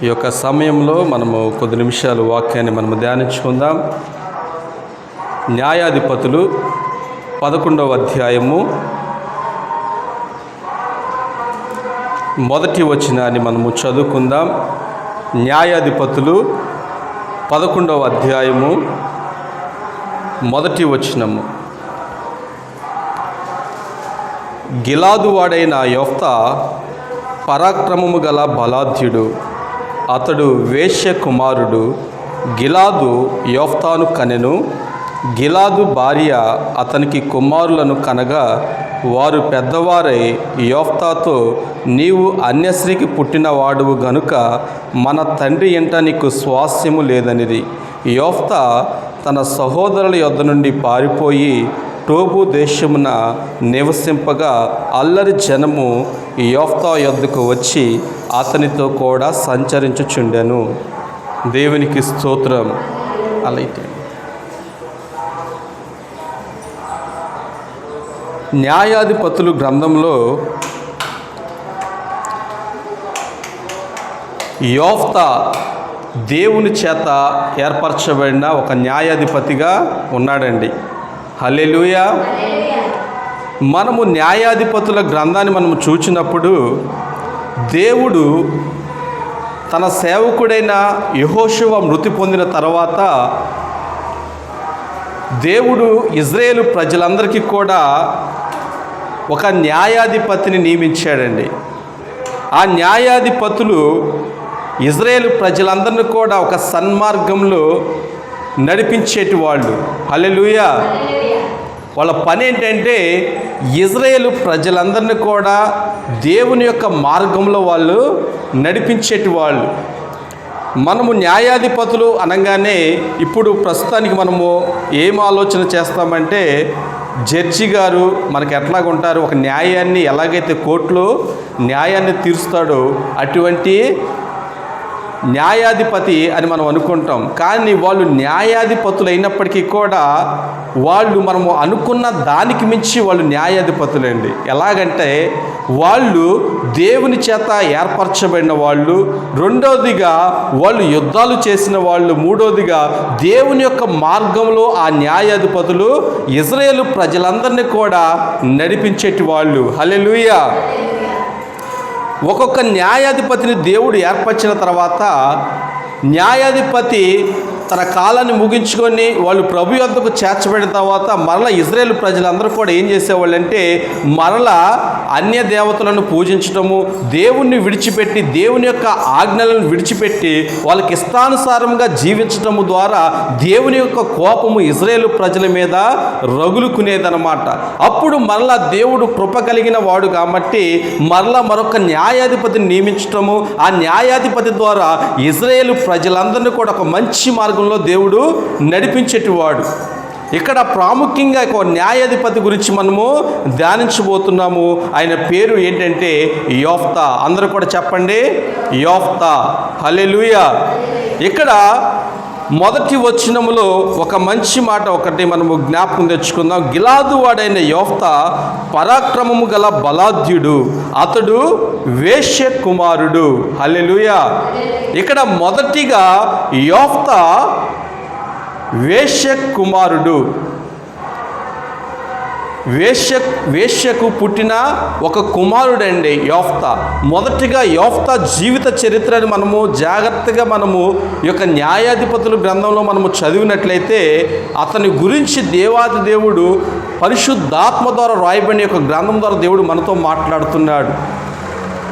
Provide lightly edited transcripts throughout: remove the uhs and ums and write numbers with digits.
ఈ యొక్క సమయంలో మనము కొద్ది నిమిషాలు వాక్యాన్ని మనము ధ్యానించుకుందాం. న్యాయాధిపతులు 11వ అధ్యాయము మొదటి వచనాన్ని మనము చదువుకుందాం. న్యాయాధిపతులు 11వ అధ్యాయము మొదటి వచనము. గిలాదు వాడైన యొఫ్తా పరాక్రమము గల బలాఢ్యుడు. అతడు వేశ్య కుమారుడు. గిలాదు యొఫ్తాను కనెను. గిలాదు భార్య అతనికి కుమారులను కనగా వారు పెద్దవారై యొఫ్తాతో, నీవు అన్యస్త్రీకి పుట్టినవాడువు గనుక మన తండ్రి ఇంట నీకు స్వాస్థ్యము లేదనిది. యొఫ్తా తన సహోదరుల యొద్ద నుండి పారిపోయి టోబు దేశమున నివసింపగా అల్లరి జనము యొఫ్తా యొద్దకు వచ్చి అతనితో కూడా సంచరించుచుండెను. దేవునికి స్తోత్రం. అలాగే న్యాయాధిపతులు గ్రంథంలో యొఫ్తా దేవుని చేత ఏర్పరచబడిన ఒక న్యాయాధిపతిగా ఉన్నాడండి. హల్లెలూయా. మనము న్యాయాధిపతుల గ్రంథాన్ని మనము చూచినప్పుడు దేవుడు తన సేవకుడైన యెహోషువ మృతి పొందిన తర్వాత దేవుడు ఇజ్రాయేలు ప్రజలందరికీ కూడా ఒక న్యాయాధిపతిని నియమించాడండి. ఆ న్యాయాధిపతులు ఇజ్రాయేలు ప్రజలందరినీ కూడా ఒక సన్మార్గంలో నడిపించేటి వాళ్ళు. హల్లెలూయా. వాళ్ళ పని ఏంటంటే ఇజ్రాయేలు ప్రజలందరినీ కూడా దేవుని యొక్క మార్గంలో వాళ్ళు నడిపించేటి వాళ్ళు. మనము న్యాయాధిపతులు అనగానే ఇప్పుడు ప్రస్తుతానికి మనము ఏం ఆలోచన చేస్తామంటే, జడ్జి గారు మనకు ఎట్లాగుంటారు, ఒక న్యాయాన్ని ఎలాగైతే కోర్టులో న్యాయాన్ని తీరుస్తాడో అటువంటి న్యాయాధిపతి అని మనం అనుకుంటాం. కానీ వాళ్ళు న్యాయాధిపతులు అయినప్పటికీ కూడా వాళ్ళు మనము అనుకున్న దానికి మించి వాళ్ళు న్యాయాధిపతులండి. ఎలాగంటే వాళ్ళు దేవుని చేత ఏర్పరచబడిన వాళ్ళు, రెండవదిగా వాళ్ళు యుద్ధాలు చేసిన వాళ్ళు, మూడవదిగా దేవుని యొక్క మార్గంలో ఆ న్యాయాధిపతులు ఇజ్రాయేలు ప్రజలందరినీ కూడా నడిపించేటి వాళ్ళు. హల్లెలూయా. ఒక్కొక్క న్యాయాధిపతిని దేవుడు ఏర్పరిచిన తర్వాత న్యాయాధిపతి తన కాలాన్ని ముగించుకొని వాళ్ళు ప్రభు యొద్దకు చేర్చబడిన తర్వాత మరలా ఇజ్రాయేలు ప్రజలందరూ కూడా ఏం చేసేవాళ్ళంటే మరలా అన్య దేవతలను పూజించటము, దేవుణ్ణి విడిచిపెట్టి దేవుని యొక్క ఆజ్ఞలను విడిచిపెట్టి వాళ్ళకి ఇష్టానుసారంగా జీవించటము ద్వారా దేవుని యొక్క కోపము ఇజ్రాయేలు ప్రజల మీద రగులుకునేదన్నమాట. అప్పుడు మరలా దేవుడు కృప కలిగిన వాడు కాబట్టి మరలా మరొక న్యాయాధిపతిని నియమించటము, ఆ న్యాయాధిపతి ద్వారా ఇజ్రాయేలు ప్రజలందరినీ కూడా ఒక మంచి మార్గంలో దేవుడు నడిపించేటివాడు. ఇక్కడ ప్రాముఖ్యంగా ఒక న్యాయాధిపతి గురించి మనము ధ్యానించబోతున్నాము. ఆయన పేరు ఏంటంటే యొఫ్తా. అందరూ కూడా చెప్పండి, యొఫ్తా. హల్లెలూయా. ఇక్కడ మొదటి వచనములో ఒక మంచి మాట ఒకటి మనము జ్ఞాపకం తెచ్చుకుందాం. గిలాదు వాడైన యొఫ్తా పరాక్రమము గల బలాఢ్యుడు. అతడు వేశ్య కుమారుడు. హల్లెలూయా. ఇక్కడ మొదటిగా యొఫ్తా వేశ్య కుమారుడు. వేశ్యకు పుట్టిన ఒక కుమారుడండి యొఫ్తా. మొదటిగా యొఫ్తా జీవిత చరిత్రని మనము జాగ్రత్తగా మనము ఈ యొక్క న్యాయాధిపతుల గ్రంథంలో మనము చదివినట్లయితే అతని గురించి దేవాది దేవుడు పరిశుద్ధాత్మ ద్వారా రాయబడిన యొక్క గ్రంథం ద్వారా దేవుడు మనతో మాట్లాడుతున్నాడు.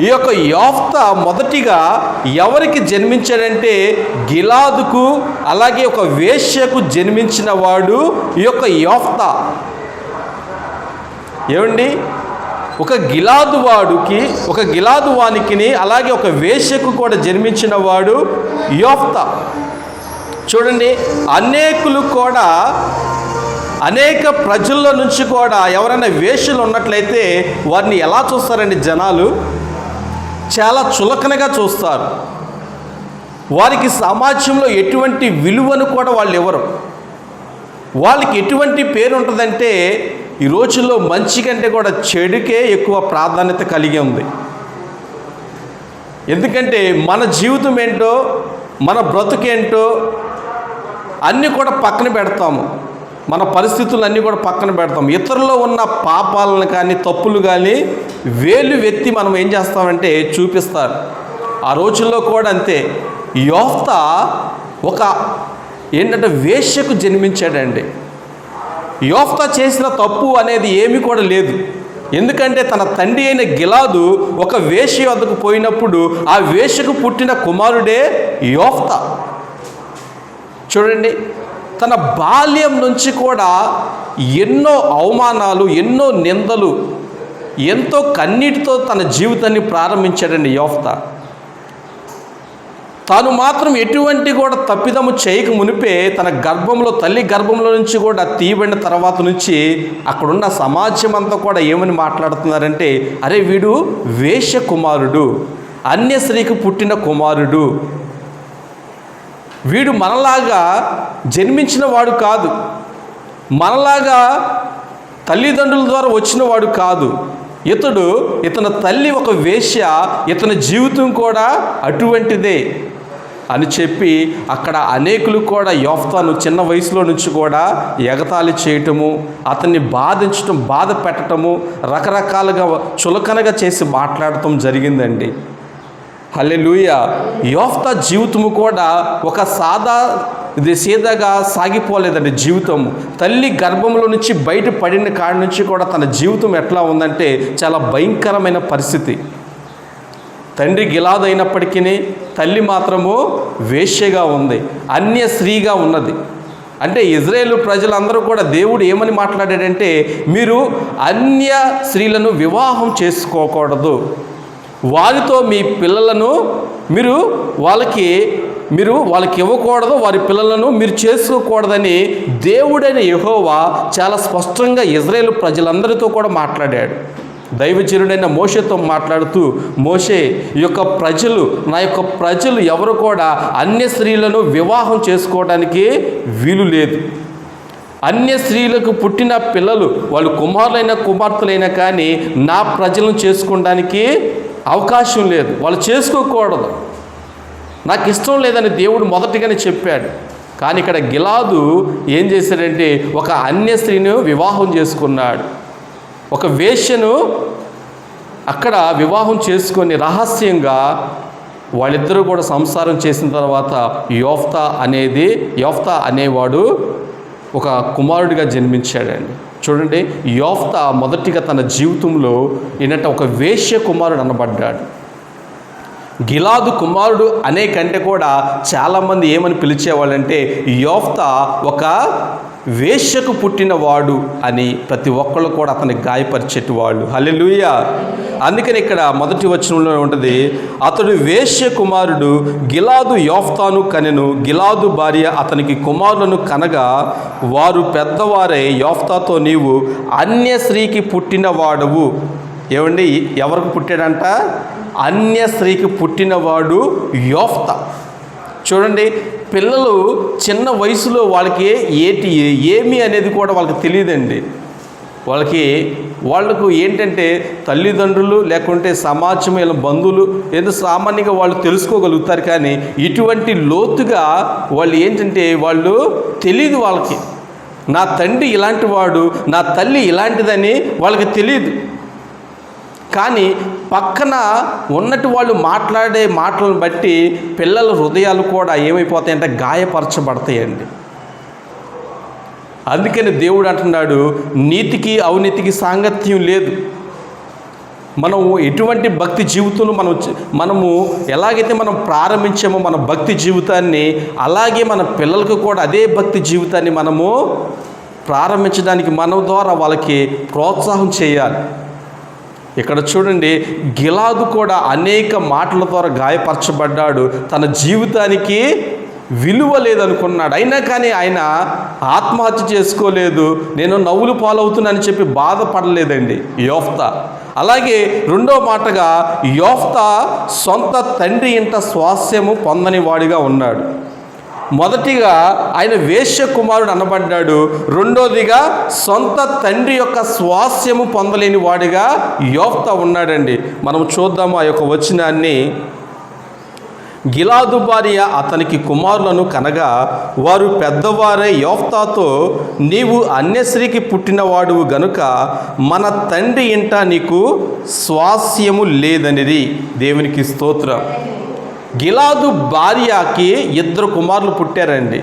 ఈ యొక్క యొఫ్తా మొదటిగా ఎవరికి జన్మించాడంటే గిలాదుకు, అలాగే ఒక వేశ్యకు జన్మించిన వాడు ఈ యొక్క యొఫ్తా. ఏమండి, ఒక గిలాదు వానికి అలాగే ఒక వేశ్యకు కూడా జన్మించిన వాడు యొఫ్తా. చూడండి, అనేకులు కూడా అనేక ప్రజల్లో నుంచి కూడా ఎవరైనా వేశ్యలు ఉన్నట్లయితే వారిని ఎలా చూస్తారండి జనాలు? చాలా చులకనగా చూస్తారు. వారికి సమాజంలో ఎటువంటి విలువను కూడా వాళ్ళు ఇవ్వరు. వాళ్ళకి ఎటువంటి పేరు ఉంటుందంటే ఈ రోజుల్లో మంచి కంటే కూడా చెడుకే ఎక్కువ ప్రాధాన్యత కలిగి ఉంది. ఎందుకంటే మన జీవితం ఏంటో, మన బ్రతుకేంటో అన్నీ కూడా పక్కన పెడతాము. మన పరిస్థితులు అన్నీ కూడా పక్కన పెడతాం. ఇతరుల్లో ఉన్న పాపాలను కానీ తప్పులు కానీ వేలు వెత్తి మనం ఏం చేస్తామంటే చూపిస్తారు. ఆ రోజుల్లో కూడా అంతే. యోఫ్తా ఒక ఏంటంటే వేశ్యకు జన్మించాడండి. యోఫ్తా చేసిన తప్పు అనేది ఏమీ కూడా లేదు. ఎందుకంటే తన తండ్రి అయిన గిలాదు ఒక వేశ్య వద్దకు పోయినప్పుడు ఆ వేశ్యకు పుట్టిన కుమారుడే యోఫ్తా. చూడండి, తన బాల్యం నుంచి కూడా ఎన్నో అవమానాలు, ఎన్నో నిందలు, ఎంతో కన్నీటితో తన జీవితాన్ని ప్రారంభించాడండి యోఫ్తా. తాను మాత్రం ఎటువంటి కూడా తప్పిదము చేయక మునిపే తన గర్భంలో, తల్లి గర్భంలో నుంచి కూడా తీయబడిన తర్వాత నుంచి అక్కడున్న సమాజం అంతా కూడా ఏమని మాట్లాడుతున్నారంటే, అరే వీడు వేశ్య కుమారుడు, అన్య స్త్రీకి పుట్టిన కుమారుడు, వీడు మనలాగా జన్మించిన వాడు కాదు, మనలాగా తల్లిదండ్రుల ద్వారా వచ్చిన వాడు కాదు, ఇతని తల్లి ఒక వేశ్య, ఇతని జీవితం కూడా అటువంటిదే అని చెప్పి అక్కడ అనేకులు కూడా యోఫ్తాను చిన్న వయసులో నుంచి కూడా ఎగతాళి చేయటము, అతన్ని బాధించటం, బాధ పెట్టడము, రకరకాలుగా చులకనగా చేసి మాట్లాడటం జరిగిందండి. హల్లెలూయా. యోఫ్తా జీవితము కూడా ఒక సీదాగా సాగిపోలేదండి. జీవితం తల్లి గర్భంలో నుంచి బయట పడిన కాడి నుంచి కూడా తన జీవితం ఎట్లా ఉందంటే చాలా భయంకరమైన పరిస్థితి. తండ్రి గిలాదు అయినప్పటికీ తల్లి మాత్రము వేశ్యగా ఉంది, అన్య స్త్రీగా ఉన్నది. అంటే ఇజ్రాయేలు ప్రజలందరూ కూడా దేవుడు ఏమని మాట్లాడాడంటే, మీరు అన్య స్త్రీలను వివాహం చేసుకోకూడదు, వారితో మీ పిల్లలను మీరు వాళ్ళకి ఇవ్వకూడదు, వారి పిల్లలను మీరు చేసుకోకూడదని దేవుడైన యెహోవా చాలా స్పష్టంగా ఇజ్రాయేలు ప్రజలందరితో కూడా మాట్లాడాడు. దైవజనుడైన మోషేతో మాట్లాడుతూ, మోషే, ఈ యొక్క ప్రజలు, నా యొక్క ప్రజలు ఎవరు కూడా అన్య స్త్రీలను వివాహం చేసుకోవడానికి వీలు లేదు. అన్య స్త్రీలకు పుట్టిన పిల్లలు, వాళ్ళు కుమారులైన కుమార్తెలైనా కానీ నా ప్రజలను చేసుకోవడానికి అవకాశం లేదు, వాళ్ళు చేసుకోకూడదు, నాకు ఇష్టం లేదని దేవుడు మొదటిగానే చెప్పాడు. కానీ ఇక్కడ గిలాదు ఏం చేశాడంటే ఒక అన్య స్త్రీని వివాహం చేసుకున్నాడు. ఒక వేశ్యను అక్కడ వివాహం చేసుకొని రహస్యంగా వాళ్ళిద్దరూ కూడా సంసారం చేసిన తర్వాత యోఫ్తా అనేవాడు ఒక కుమారుడిగా జన్మించాడండి. చూడండి, యోఫ్తా మొదటిగా తన జీవితంలో ఏంటంటే ఒక వేశ్య కుమారుడు అనబడ్డాడు. గిలాదు కుమారుడు అనే కంటే కూడా చాలామంది ఏమని పిలిచేవాళ్ళంటే, యోఫ్తా ఒక వేశ్యకు పుట్టినవాడు అని ప్రతి ఒక్కళ్ళు కూడా అతన్ని గాయపరిచేటివాళ్ళు. హల్లెలూయా. అందుకని ఇక్కడ మొదటి వచనంలో ఉంటుంది, అతడు వేశ్య కుమారుడు గిలాదు యోఫ్తాను కనెను, గిలాదు భార్య అతనికి కుమారులను కనగా వారు పెద్దవారై యోఫ్తాతో, నీవు అన్య స్త్రీకి పుట్టినవాడవు. ఏమండి, ఎవరికి పుట్టాడంట? అన్య స్త్రీకి పుట్టినవాడు యోఫ్తా. చూడండి, పిల్లలు చిన్న వయసులో వాళ్ళకి ఏమి అనేది కూడా వాళ్ళకి తెలియదండి. వాళ్ళకు ఏంటంటే తల్లిదండ్రులు లేకుంటే సమాజం, ఇలా బంధువులు ఏదో సామాన్యంగా వాళ్ళు తెలుసుకోగలుగుతారు. కానీ ఇటువంటి లోతుగా వాళ్ళు ఏంటంటే వాళ్ళు తెలియదు. వాళ్ళకి నా తండ్రి ఇలాంటి వాడు, నా తల్లి ఇలాంటిదని వాళ్ళకి తెలియదు. కానీ పక్కన ఉన్నట్టు వాళ్ళు మాట్లాడే మాటలను బట్టి పిల్లల హృదయాలు కూడా ఏమైపోతాయంటే గాయపరచబడతాయండి. అందుకని దేవుడు అంటున్నాడు, నీతికి అవినీతికి సాంగత్యం లేదు. మనం ఎటువంటి భక్తి జీవితంలో మనము ఎలాగైతే మనం ప్రారంభించామో మన భక్తి జీవితాన్ని, అలాగే మన పిల్లలకు కూడా అదే భక్తి జీవితాన్ని మనము ప్రారంభించడానికి మన ద్వారా వాళ్ళకి ప్రోత్సాహం చేయాలి. ఇక్కడ చూడండి, గిలాదు కూడా అనేక మాటల ద్వారా గాయపరచబడ్డాడు. తన జీవితానికి విలువ లేదనుకున్నాడు. అయినా కానీ ఆయన ఆత్మహత్య చేసుకోలేదు, నేను నవ్వులు పాలవుతున్నానని చెప్పి బాధపడలేదండి యోఫ్తా. అలాగే రెండో మాటగా యోఫ్తా సొంత తండ్రి ఇంట స్వాస్థ్యము పొందని వాడిగా ఉన్నాడు. మొదటిగా ఆయన వేశ్య కుమారుడు అనబడ్డాడు. రెండోదిగా సొంత తండ్రి యొక్క స్వాస్థ్యము పొందలేని వాడిగా యోఫ్తా ఉన్నాడండి. మనం చూద్దాము ఆ యొక్క వచనాన్ని. గిలాదు భార్య అతనికి కుమారులను కనగా వారు పెద్దవారే యోఫ్తాతో, నీవు అన్యస్త్రీకి పుట్టినవాడువు గనుక మన తండ్రి ఇంట నీకు స్వాస్యము లేదనిది. దేవునికి స్తోత్రం. గిలాదు భార్యకి 2 కుమారులు పుట్టారండి.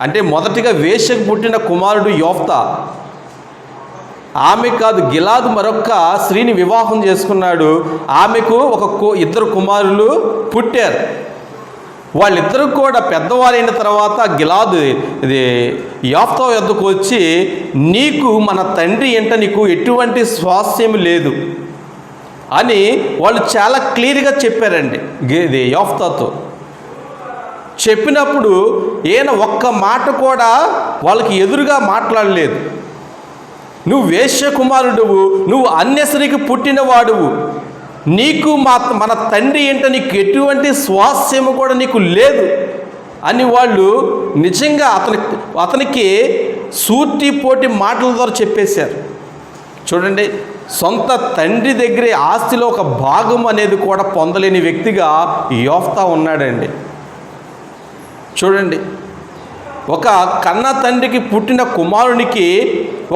అంటే మొదటిగా వేశ్యకు పుట్టిన కుమారుడు యోఫ్తా. ఆమె కాదు, గిలాదు మరొక స్త్రీని వివాహం చేసుకున్నాడు. ఆమెకు 2 కుమారులు పుట్టారు. వాళ్ళిద్దరూ కూడా పెద్దవారైన తర్వాత గిలాదు యోఫ్తా యొద్దకు వచ్చి, నీకు మన తండ్రి ఇంట నీకు ఎటువంటి స్వాస్యం లేదు అని వాళ్ళు చాలా క్లియర్గా చెప్పారండి యోఫ్తాతో. చెప్పినప్పుడు ఈయన ఒక్క మాట కూడా వాళ్ళకి ఎదురుగా మాట్లాడలేదు. నువ్వు వేశ్య కుమారుడువు, నువ్వు అన్యస్త్రీకి పుట్టినవాడువు, నీకు మన తండ్రి ఏంట నీకు ఎటువంటి స్వాస్యము కూడా నీకు లేదు అని వాళ్ళు నిజంగా అతనికి సూటిపోటి మాటల ద్వారా చెప్పేశారు. చూడండి, సొంత తండ్రి దగ్గరే ఆస్తిలో ఒక భాగం అనేది కూడా పొందలేని వ్యక్తిగా యోఫ్తా ఉన్నాడండి. చూడండి, ఒక కన్న తండ్రికి పుట్టిన కుమారునికి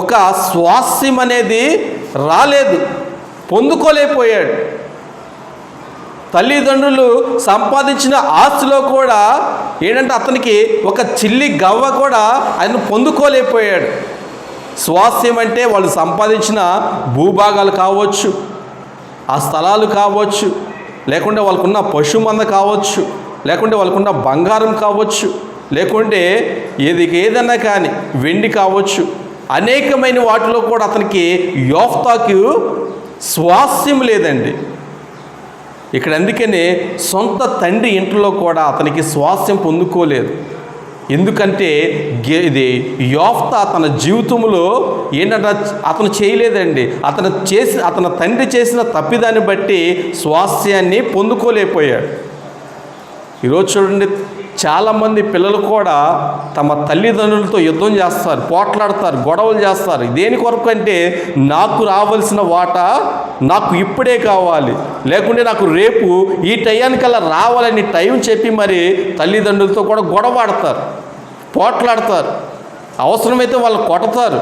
ఒక స్వాస్యం అనేది రాలేదు, పొందుకోలేకపోయాడు. తల్లిదండ్రులు సంపాదించిన ఆస్తిలో కూడా ఏంటంటే అతనికి ఒక చిల్లి గవ్వ కూడా ఆయన పొందుకోలేకపోయాడు. స్వాస్యం అంటే వాళ్ళు సంపాదించిన భూభాగాలు కావచ్చు, ఆ స్థలాలు కావచ్చు, లేకుంటే వాళ్ళకున్న పశుమంద కావచ్చు, లేకుంటే వాళ్ళకున్న బంగారం కావచ్చు, లేకుంటే ఏదైనా కానీ వెండి కావచ్చు, అనేకమైన వాటిలో కూడా అతనికి యోఫ్తాకు స్వాస్యం లేదండి. ఇక్కడ అందుకనే సొంత తండ్రి ఇంట్లో కూడా అతనికి స్వాస్యం పొందుకోలేదు. ఎందుకంటే యోఫ్తా తన జీవితంలో ఏంటంటే అతను చేయలేదండి, అతని తండ్రి చేసిన తప్పిదాన్ని బట్టి స్వాస్యాన్ని పొందుకోలేకపోయాడు. ఈరోజు చూడండి, చాలామంది పిల్లలు కూడా తమ తల్లిదండ్రులతో యుద్ధం చేస్తారు, పోట్లాడతారు, గొడవలు చేస్తారు. దేని కొరకు అంటే నాకు రావాల్సిన వాటా నాకు ఇప్పుడే కావాలి, లేకుంటే నాకు రేపు ఈ టయానికల్లా రావాలని టైం చెప్పి మరి తల్లిదండ్రులతో కూడా గొడవాడతారు, పోట్లాడతారు, అవసరమైతే వాళ్ళు కొడతారు.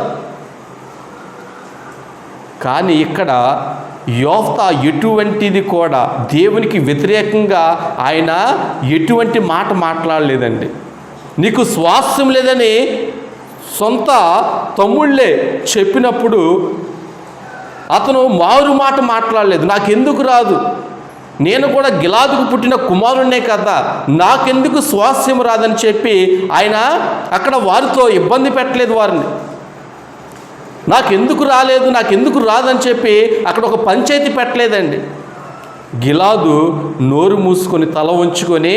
కానీ ఇక్కడ యోఫ్తా ఎటువంటిది కూడా దేవునికి వ్యతిరేకంగా ఆయన ఎటువంటి మాట మాట్లాడలేదండి. నీకు స్వాస్యం లేదని సొంత తమ్ముళ్ళే చెప్పినప్పుడు అతను మారు మాట మాట్లాడలేదు. నాకెందుకు రాదు, నేను కూడా గిలాదుకు పుట్టిన కుమారుణ్ణే కదా, నాకెందుకు స్వాస్యం రాదని చెప్పి ఆయన అక్కడ వారితో ఇబ్బంది పెట్టలేదు, వారిని నాకెందుకు రాలేదు, నాకెందుకు రాదని చెప్పి అక్కడ ఒక పంచాయతీ పెట్టలేదండి. గిలాదు నోరు మూసుకొని తల ఉంచుకొని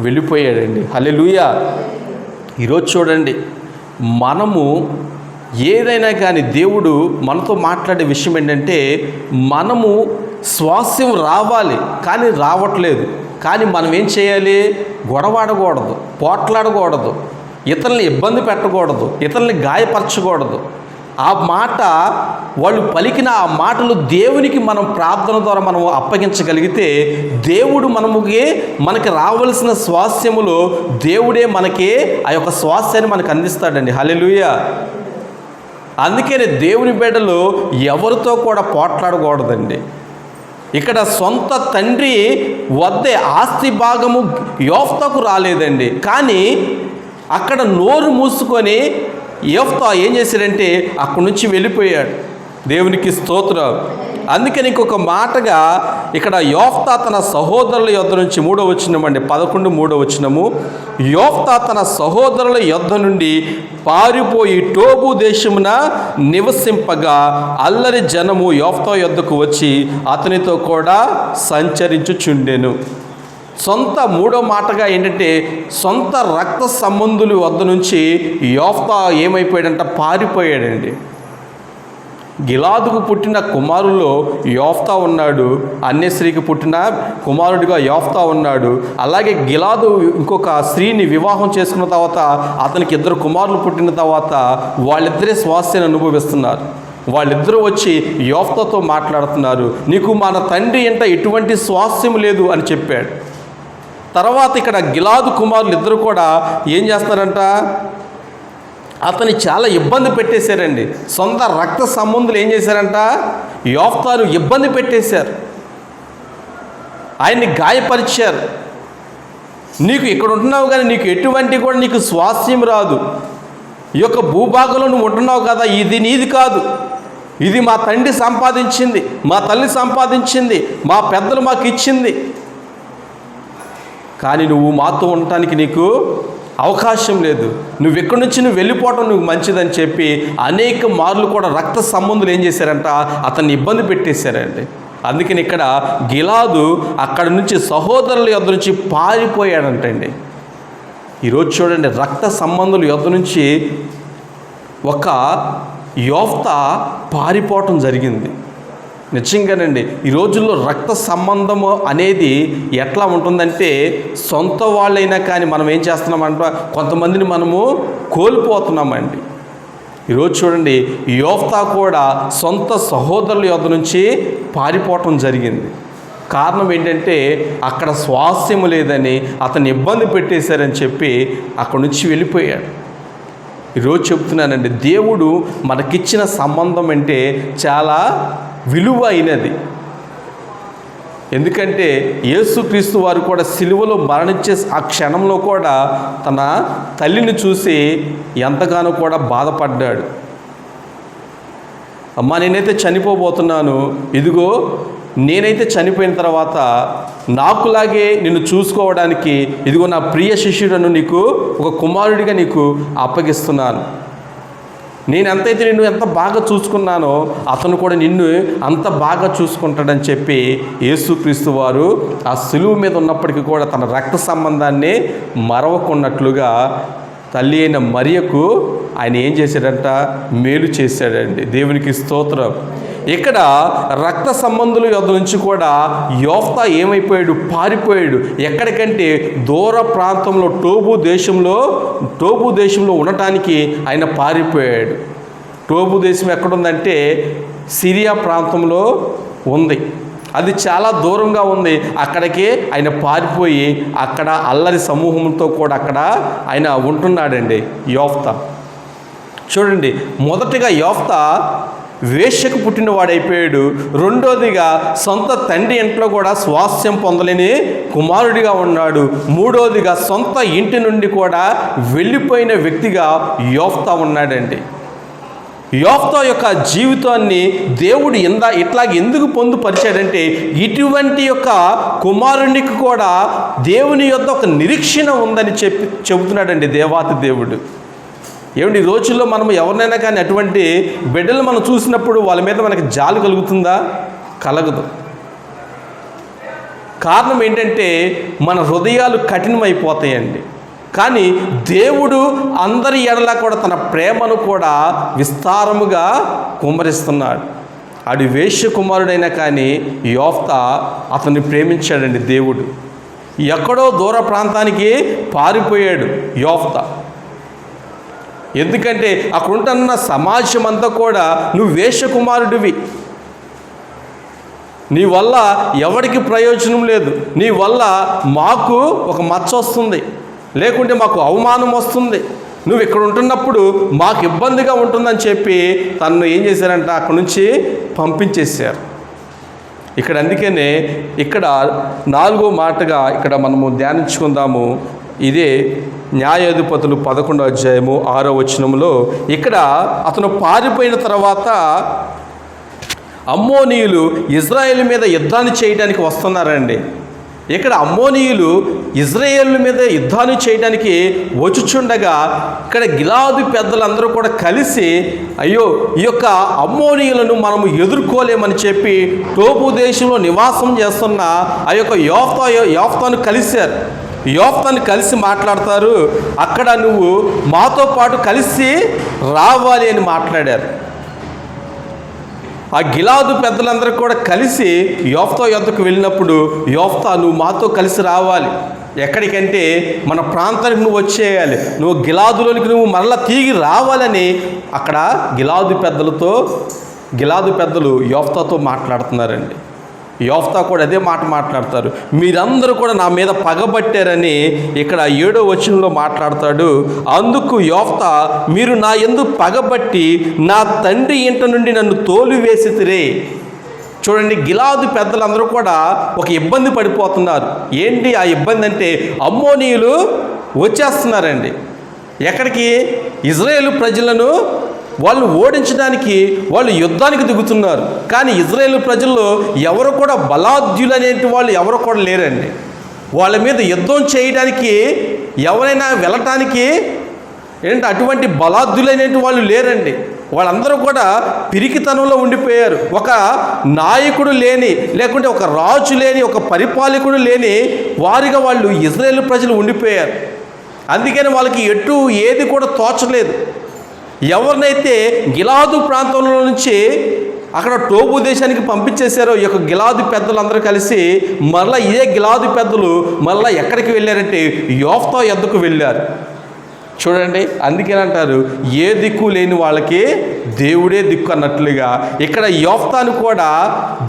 వెళ్ళిపోయాడండి. హల్లెలూయా. ఈరోజు చూడండి, మనము ఏదైనా కానీ దేవుడు మనతో మాట్లాడే విషయం ఏంటంటే, మనము స్వాస్యం రావాలి కానీ రావట్లేదు. కానీ మనం ఏం చేయాలి? గొడవాడకూడదు, పోట్లాడకూడదు, ఇతరుల్ని ఇబ్బంది పెట్టకూడదు, ఇతరుల్ని గాయపరచకూడదు. ఆ మాట వాళ్ళు పలికిన ఆ మాటలు దేవునికి మనం ప్రార్థన ద్వారా మనం అప్పగించగలిగితే దేవుడు మనకి రావాల్సిన స్వాస్యములో దేవుడే మనకి ఆ యొక్క స్వాస్యాన్ని మనకు అందిస్తాడండి. హల్లెలూయా. అందుకనే దేవుని బిడ్డలు ఎవరితో కూడా పోట్లాడకూడదండి. ఇక్కడ సొంత తండ్రి వద్దే ఆస్తి భాగము యోఫ్తాకు రాలేదండి, కానీ అక్కడ నోరు మూసుకొని యోఫ్తా ఏం చేశాడంటే అక్కడి నుంచి వెళ్ళిపోయాడు. దేవునికి స్తోత్రం. అందుకని ఇంకొక మాటగా ఇక్కడ యోఫ్తా తన సహోదరుల యొద్ద నుంచి 3వ వచనం అండి, 11:3 వచనము, యోఫ్తా తన సహోదరుల యొద్ద నుండి పారిపోయి టోబు దేశమున నివసింపగా అల్లరి జనము యోఫ్తా యొద్దకు వచ్చి అతనితో కూడా సంచరించుచుండెను. సొంత 3వ మాటగా ఏంటంటే సొంత రక్త సంబంధుల వద్ద నుంచి యోఫ్తా ఏమైపోయాడంట? పారిపోయాడండి. గిలాదుకు పుట్టిన కుమారుల్లో యోఫ్తా ఉన్నాడు, అన్యస్త్రీకి పుట్టిన కుమారుడిగా యోఫ్తా ఉన్నాడు. అలాగే గిలాదు ఇంకొక స్త్రీని వివాహం చేసుకున్న తర్వాత అతనికి 2 కుమారులు పుట్టిన తర్వాత వాళ్ళిద్దరే స్వాస్యాన్ని అనుభవిస్తున్నారు. వాళ్ళిద్దరూ వచ్చి యోఫ్తాతో మాట్లాడుతున్నారు, నీకు మన తండ్రి ఇంట ఎటువంటి స్వాస్యం లేదు అని చెప్పాడు. తర్వాత ఇక్కడ గిలాదు కుమారులు ఇద్దరు కూడా ఏం చేస్తారంట, అతన్ని చాలా ఇబ్బంది పెట్టేశారండి. సొంత రక్త సంబంధులు ఏం చేశారంట, యోఫ్తాను ఇబ్బంది పెట్టేశారు, ఆయన్ని గాయపరిచారు. నీకు ఇక్కడ ఉంటున్నావు కానీ నీకు ఎటువంటి కూడా నీకు స్వాస్థ్యం రాదు, ఈ యొక్క భూభాగంలో నువ్వు ఉంటున్నావు కదా, ఇది నీది కాదు, ఇది మా తండ్రి సంపాదించింది, మా తల్లి సంపాదించింది, మా పెద్దలు మాకు ఇచ్చింది, కానీ నువ్వు మాతో ఉండటానికి నీకు అవకాశం లేదు, నువ్వు ఎక్కడి నుంచి నువ్వు వెళ్ళిపోవటం నువ్వు మంచిదని చెప్పి అనేక మార్లు కూడా రక్త సంబంధులు ఏం చేశారంట, అతన్ని ఇబ్బంది పెట్టేశారండి. అందుకని ఇక్కడ గిలాదు అక్కడ నుంచి సహోదరుల యొద్ద నుంచి పారిపోయాడంటండి. ఈరోజు చూడండి, రక్త సంబంధుల యొద్ద నుంచి ఒక యోఫ్తా పారిపోవటం జరిగింది. నిజంగానండి ఈ రోజుల్లో రక్త సంబంధము అనేది ఎట్లా ఉంటుందంటే, సొంత వాళ్ళైనా కానీ మనం ఏం చేస్తున్నామంట, కొంతమందిని మనము కోల్పోతున్నామండి. ఈరోజు చూడండి, యోఫ్తా కూడా సొంత సహోదరుల యొద్ద నుంచి పారిపోవటం జరిగింది. కారణం ఏంటంటే అక్కడ స్వాస్థ్యము లేదని, అతన్ని ఇబ్బంది పెట్టేశారని చెప్పి అక్కడి నుంచి వెళ్ళిపోయాడు. ఈరోజు చెప్తున్నానండి, దేవుడు మనకిచ్చిన సంబంధం అంటే చాలా విలువైనది. ఎందుకంటే యేసుక్రీస్తు వారు కూడా సిలువలో మరణించే ఆ క్షణంలో కూడా తన తల్లిని చూసి ఎంతగానో కూడా బాధపడ్డాడు. అమ్మా, నేనైతే చనిపోబోతున్నాను, ఇదిగో నేనైతే చనిపోయిన తర్వాత నాకులాగే నిన్ను చూసుకోవడానికి ఇదిగో నా ప్రియ శిష్యుడను నీకు ఒక కుమారుడిగా నీకు అప్పగిస్తున్నాను. నేను ఎంతైతే నిన్ను ఎంత బాగా చూసుకున్నానో అతను కూడా నిన్ను అంత బాగా చూసుకుంటాడని చెప్పి యేసుక్రీస్తు వారు ఆ సిలువ మీద ఉన్నప్పటికీ కూడా తన రక్త సంబంధాన్ని మరవకున్నట్లుగా తల్లి అయిన మరియకు ఆయన ఏం చేశాడంట, మేలు చేశాడండి. దేవునికి స్తోత్రం. ఇక్కడ రక్త సంబంధుల యొద్ద నుంచి కూడా యోఫ్తా ఏమైపోయాడు, పారిపోయాడు. ఎక్కడికంటే దూర ప్రాంతంలో టోబు దేశంలో ఉండటానికి ఆయన పారిపోయాడు. టోబు దేశం ఎక్కడుందంటే సిరియా ప్రాంతంలో ఉంది, అది చాలా దూరంగా ఉంది. అక్కడికి ఆయన పారిపోయి అక్కడ అల్లరి సమూహంతో కూడా అక్కడ ఆయన ఉంటున్నాడండి యోఫ్తా. చూడండి, మొదటిగా యోఫ్తా వేశ్యకు పుట్టినవాడైపోయాడు. రెండోదిగా సొంత తండ్రి ఇంట్లో కూడా స్వాస్థ్యం పొందలేని కుమారుడిగా ఉన్నాడు. మూడోదిగా సొంత ఇంటి నుండి కూడా వెళ్ళిపోయిన వ్యక్తిగా యోఫ్తా ఉన్నాడండి. యోఫ్తా యొక్క జీవితాన్ని దేవుడు ఇట్లాగ ఎందుకు పొందుపరిచాడంటే, ఇటువంటి యొక్క కుమారునికి కూడా దేవుని యొద్ద ఒక నిరీక్షణ ఉందని చెబుతున్నాడండి దేవాతి దేవుడు. ఏమిటి, ఈ రోజుల్లో మనం ఎవరినైనా కానీ అటువంటి బిడ్డలు మనం చూసినప్పుడు వాళ్ళ మీద మనకి జాలి కలుగుతుందా? కలగదు. కారణం ఏంటంటే మన హృదయాలు కఠినమైపోతాయండి. కానీ దేవుడు అందరి ఎడలా కూడా తన ప్రేమను కూడా విస్తారముగా కుమ్మరిస్తున్నాడు. ఆడి వేశ్య కుమారుడైనా కానీ యోఫ్తా అతన్ని ప్రేమించాడండి దేవుడు. ఎక్కడో దూర ప్రాంతానికి పారిపోయాడు యోఫ్తా. ఎందుకంటే అక్కడ ఉంటున్న సమాజం అంతా కూడా నువ్వు వేశ్య కుమారుడివి, నీ వల్ల ఎవరికి ప్రయోజనం లేదు, నీ వల్ల మాకు ఒక మచ్చ వస్తుంది, లేకుంటే మాకు అవమానం వస్తుంది, నువ్వు ఇక్కడ ఉంటున్నప్పుడు మాకు ఇబ్బందిగా ఉంటుందని చెప్పి తను ఏం చేశారంట, అక్కడి నుంచి పంపించేశారు. ఇక్కడ అందుకనే ఇక్కడ 4వ మాటగా ఇక్కడ మనము ధ్యానించుకుందాము. ఇదే న్యాయాధిపతులు 11వ అధ్యాయము 6వ వచనంలో ఇక్కడ అతను పారిపోయిన తర్వాత అమ్మోనీయులు ఇజ్రాయేల్ మీద యుద్ధాన్ని చేయడానికి వస్తున్నారండి. ఇక్కడ అమ్మోనీయులు ఇజ్రాయేల్ మీద యుద్ధాన్ని చేయడానికి వచ్చుచుండగా ఇక్కడ గిలాదు పెద్దలందరూ కూడా కలిసి, అయ్యో ఈ యొక్క అమ్మోనీయులను మనము ఎదుర్కోలేమని చెప్పి టోబు దేశంలో నివాసం చేస్తున్న ఆ యొక్క యోఫ్తాను కలిశారు. యోఫ్తాను కలిసి మాట్లాడతారు. అక్కడ నువ్వు మాతో పాటు కలిసి రావాలి అని మాట్లాడారు. ఆ గిలాదు పెద్దలందరూ కూడా కలిసి యోఫ్తా యొద్దకు వెళ్ళినప్పుడు, యోఫ్తా నువ్వు మాతో కలిసి రావాలి, ఎక్కడికంటే మన ప్రాంతానికి నువ్వు వచ్చేయాలి, నువ్వు గిలాదులోనికి నువ్వు మరలా తిరిగి రావాలని అక్కడ గిలాదు పెద్దలు యోఫ్తాతో మాట్లాడుతున్నారండి. యోఫ్తా కూడా అదే మాట మాట్లాడతారు. మీరందరూ కూడా నా మీద పగబట్టారని ఇక్కడ 7వ వచనంలో మాట్లాడతాడు. అందుకు యోఫ్తా, మీరు నా యందు పగబట్టి నా తండ్రి ఇంట నుండి నన్ను తోలివేసితిరే. చూడండి, గిలాదు పెద్దలందరూ కూడా ఒక ఇబ్బంది పడిపోతున్నారు. ఏంటి ఆ ఇబ్బంది అంటే, అమ్మోనీయులు వచ్చేస్తున్నారండి. ఎక్కడికి? ఇజ్రాయేలు ప్రజలను వాళ్ళు ఓడించడానికి వాళ్ళు యుద్ధానికి దిగుతున్నారు. కానీ ఇజ్రాయేలు ప్రజల్లో ఎవరు కూడా బలాఢ్యులు అనేటి వాళ్ళు ఎవరు కూడా లేరండి. వాళ్ళ మీద యుద్ధం చేయడానికి ఎవరైనా వెళ్ళటానికి అటువంటి బలాఢ్యులైనటువంటి వాళ్ళు లేరండి. వాళ్ళందరూ కూడా పిరికితనంలో ఉండిపోయారు. ఒక నాయకుడు లేని, లేకుంటే ఒక రాజు లేని, ఒక పరిపాలకుడు లేని వారిగా వాళ్ళు ఇజ్రాయేలు ప్రజలు ఉండిపోయారు. అందుకని వాళ్ళకి ఎటు ఏది కూడా తోచలేదు. ఎవరినైతే గిలాదు ప్రాంతంలో నుంచి అక్కడ టోబు దేశానికి పంపించేశారో ఈ యొక్క గిలాదు పెద్దలందరూ కలిసి మరలా ఇదే గిలాదు పెద్దలు మరలా ఎక్కడికి వెళ్ళారంటే యోఫ్తా యొద్దకు వెళ్ళారు. చూడండి, అందుకేనంటారు ఏ దిక్కు లేని వాళ్ళకి దేవుడే దిక్కు అన్నట్లుగా ఇక్కడ యోఫ్తాను కూడా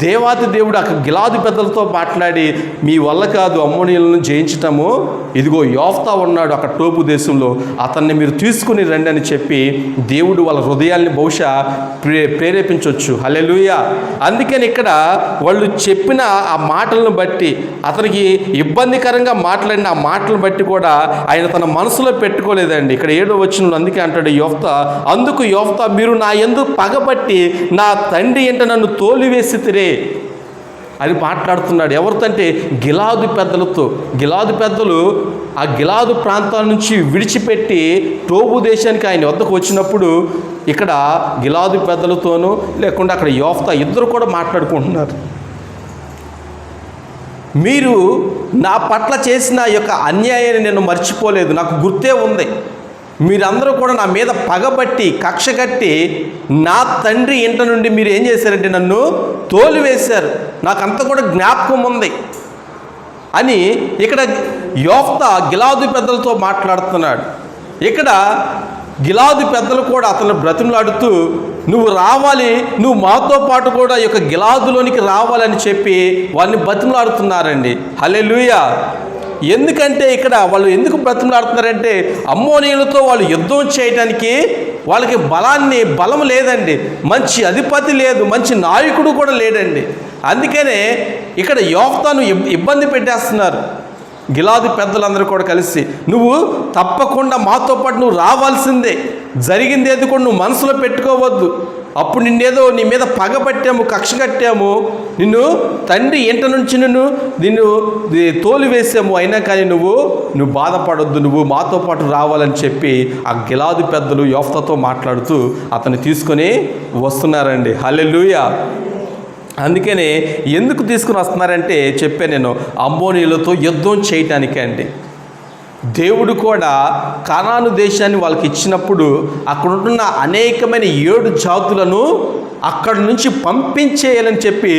దేవాతి దేవుడు అక్కడ గిలాదు పెద్దలతో మాట్లాడి, మీ వల్ల కాదు అమ్మోనీయులను జయించటము, ఇదిగో యోఫ్తా ఉన్నాడు అక్కడ టోబు దేశంలో, అతన్ని మీరు తీసుకుని రండి అని చెప్పి దేవుడు వాళ్ళ హృదయాల్ని బహుశా ప్రేరేపించవచ్చు. హల్లెలూయా. అందుకని ఇక్కడ వాళ్ళు చెప్పిన ఆ మాటలను బట్టి, అతనికి ఇబ్బందికరంగా మాట్లాడిన ఆ మాటలను బట్టి కూడా ఆయన తన మనసులో పెట్టుకోలేదండి. ఇక్కడ 7వ వచనంలో అందుకే అంటాడు యోఫ్తా, అందుకు యోఫ్తా, మీరు నా యందు పగబట్టి నా తండ్రి ఇంట నన్ను తోలివేసితిరే అని మాట్లాడుతున్నాడు. ఎవరితో అంటే గిలాదు పెద్దలతో. గిలాదు పెద్దలు ఆ గిలాదు ప్రాంతాల నుంచి విడిచిపెట్టి టోబు దేశానికి ఆయన వద్దకు వచ్చినప్పుడు ఇక్కడ గిలాదు పెద్దలతోనూ లేకుండా అక్కడ యోఫ్తా ఇద్దరు కూడా మాట్లాడుకుంటున్నారు. మీరు నా పట్ల చేసిన యొక్క అన్యాయాన్ని నేను మర్చిపోలేదు, నాకు గుర్తే ఉంది. మీరందరూ కూడా నా మీద పగబట్టి కక్ష కట్టి నా తండ్రి ఇంట నుండి మీరు ఏం చేశారంటే నన్ను తోలివేశారు, నాకంత కూడా జ్ఞాపకం ఉంది అని ఇక్కడ యోఫ్తా గిలాదు పెద్దలతో మాట్లాడుతున్నాడు. ఇక్కడ గిలాదు పెద్దలు కూడా అతను బ్రతిమలాడుతూ, నువ్వు రావాలి, నువ్వు మాతో పాటు కూడా ఈ యొక్క గిలాదులోనికి రావాలని చెప్పి వాళ్ళని బ్రతిమలాడుతున్నారండి. హల్లెలూయా. ఎందుకంటే ఇక్కడ వాళ్ళు ఎందుకు బ్రతిమలాడుతున్నారంటే అమ్మోనీయులతో వాళ్ళు యుద్ధం చేయడానికి వాళ్ళకి బలం లేదండి, మంచి అధిపతి లేదు, మంచి నాయకుడు కూడా లేడండి. అందుకనే ఇక్కడ యోఫ్తాను ఇబ్బంది పెట్టేస్తున్నారు గిలాదు పెద్దలందరూ కూడా కలిసి. నువ్వు తప్పకుండా మాతో పాటు నువ్వు రావాల్సిందే, జరిగింది ఏది కూడా నువ్వు మనసులో పెట్టుకోవద్దు. అప్పుడు నిన్నేదో నీ మీద పగబట్టాము, కక్ష కట్టాము, నిన్ను తండ్రి ఇంట నుంచి నిన్ను తోలివేసాము, అయినా కానీ నువ్వు బాధపడొద్దు, నువ్వు మాతో పాటు రావాలని చెప్పి ఆ గిలాదు పెద్దలు యోఫ్తాతో మాట్లాడుతూ అతన్ని తీసుకొని వస్తున్నారండి. హల్లెలూయా. అందుకనే ఎందుకు తీసుకుని వస్తున్నారంటే చెప్పే నేను, అమ్మోనీయులతో యుద్ధం చేయటానికే అండి. దేవుడు కూడా కనాను దేశాన్ని వాళ్ళకి ఇచ్చినప్పుడు అక్కడ ఉంటున్న అనేకమైన 7 జాతులను అక్కడి నుంచి పంపించేయాలని చెప్పి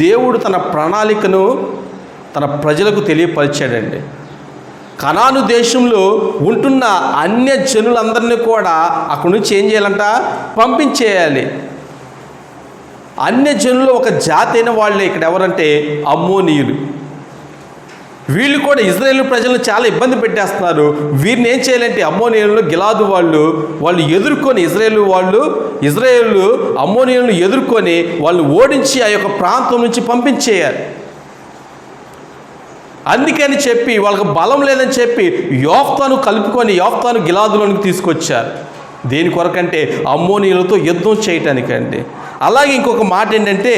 దేవుడు తన ప్రణాళికను తన ప్రజలకు తెలియపరిచాడండి. కనాను దేశంలో ఉంటున్న అన్య జనులందరినీ కూడా అక్కడి నుంచి ఏం చేయాలంట? పంపించేయాలి. అన్య జనులు ఒక జాతి అయిన వాళ్ళే ఇక్కడ ఎవరంటే అమ్మోనీయులు. వీళ్ళు కూడా ఇజ్రాయేల్ ప్రజలను చాలా ఇబ్బంది పెట్టేస్తున్నారు. వీరిని ఏం చేయాలంటే అమ్మోనీయులను గిలాదు వాళ్ళు ఎదుర్కొని ఇజ్రాయేలు అమ్మోనీయులను ఎదుర్కొని వాళ్ళు ఓడించి ఆ యొక్క ప్రాంతం నుంచి పంపించేయాలి. అందుకని చెప్పి వాళ్ళకి బలం లేదని చెప్పి యోఫ్తాను కలుపుకొని యోఫ్తాను గిలాదులోనికి తీసుకొచ్చారు. దేని కొరకంటే అమ్మోనీయులతో యుద్ధం చేయటానికండి. అలాగే ఇంకొక మాట ఏంటంటే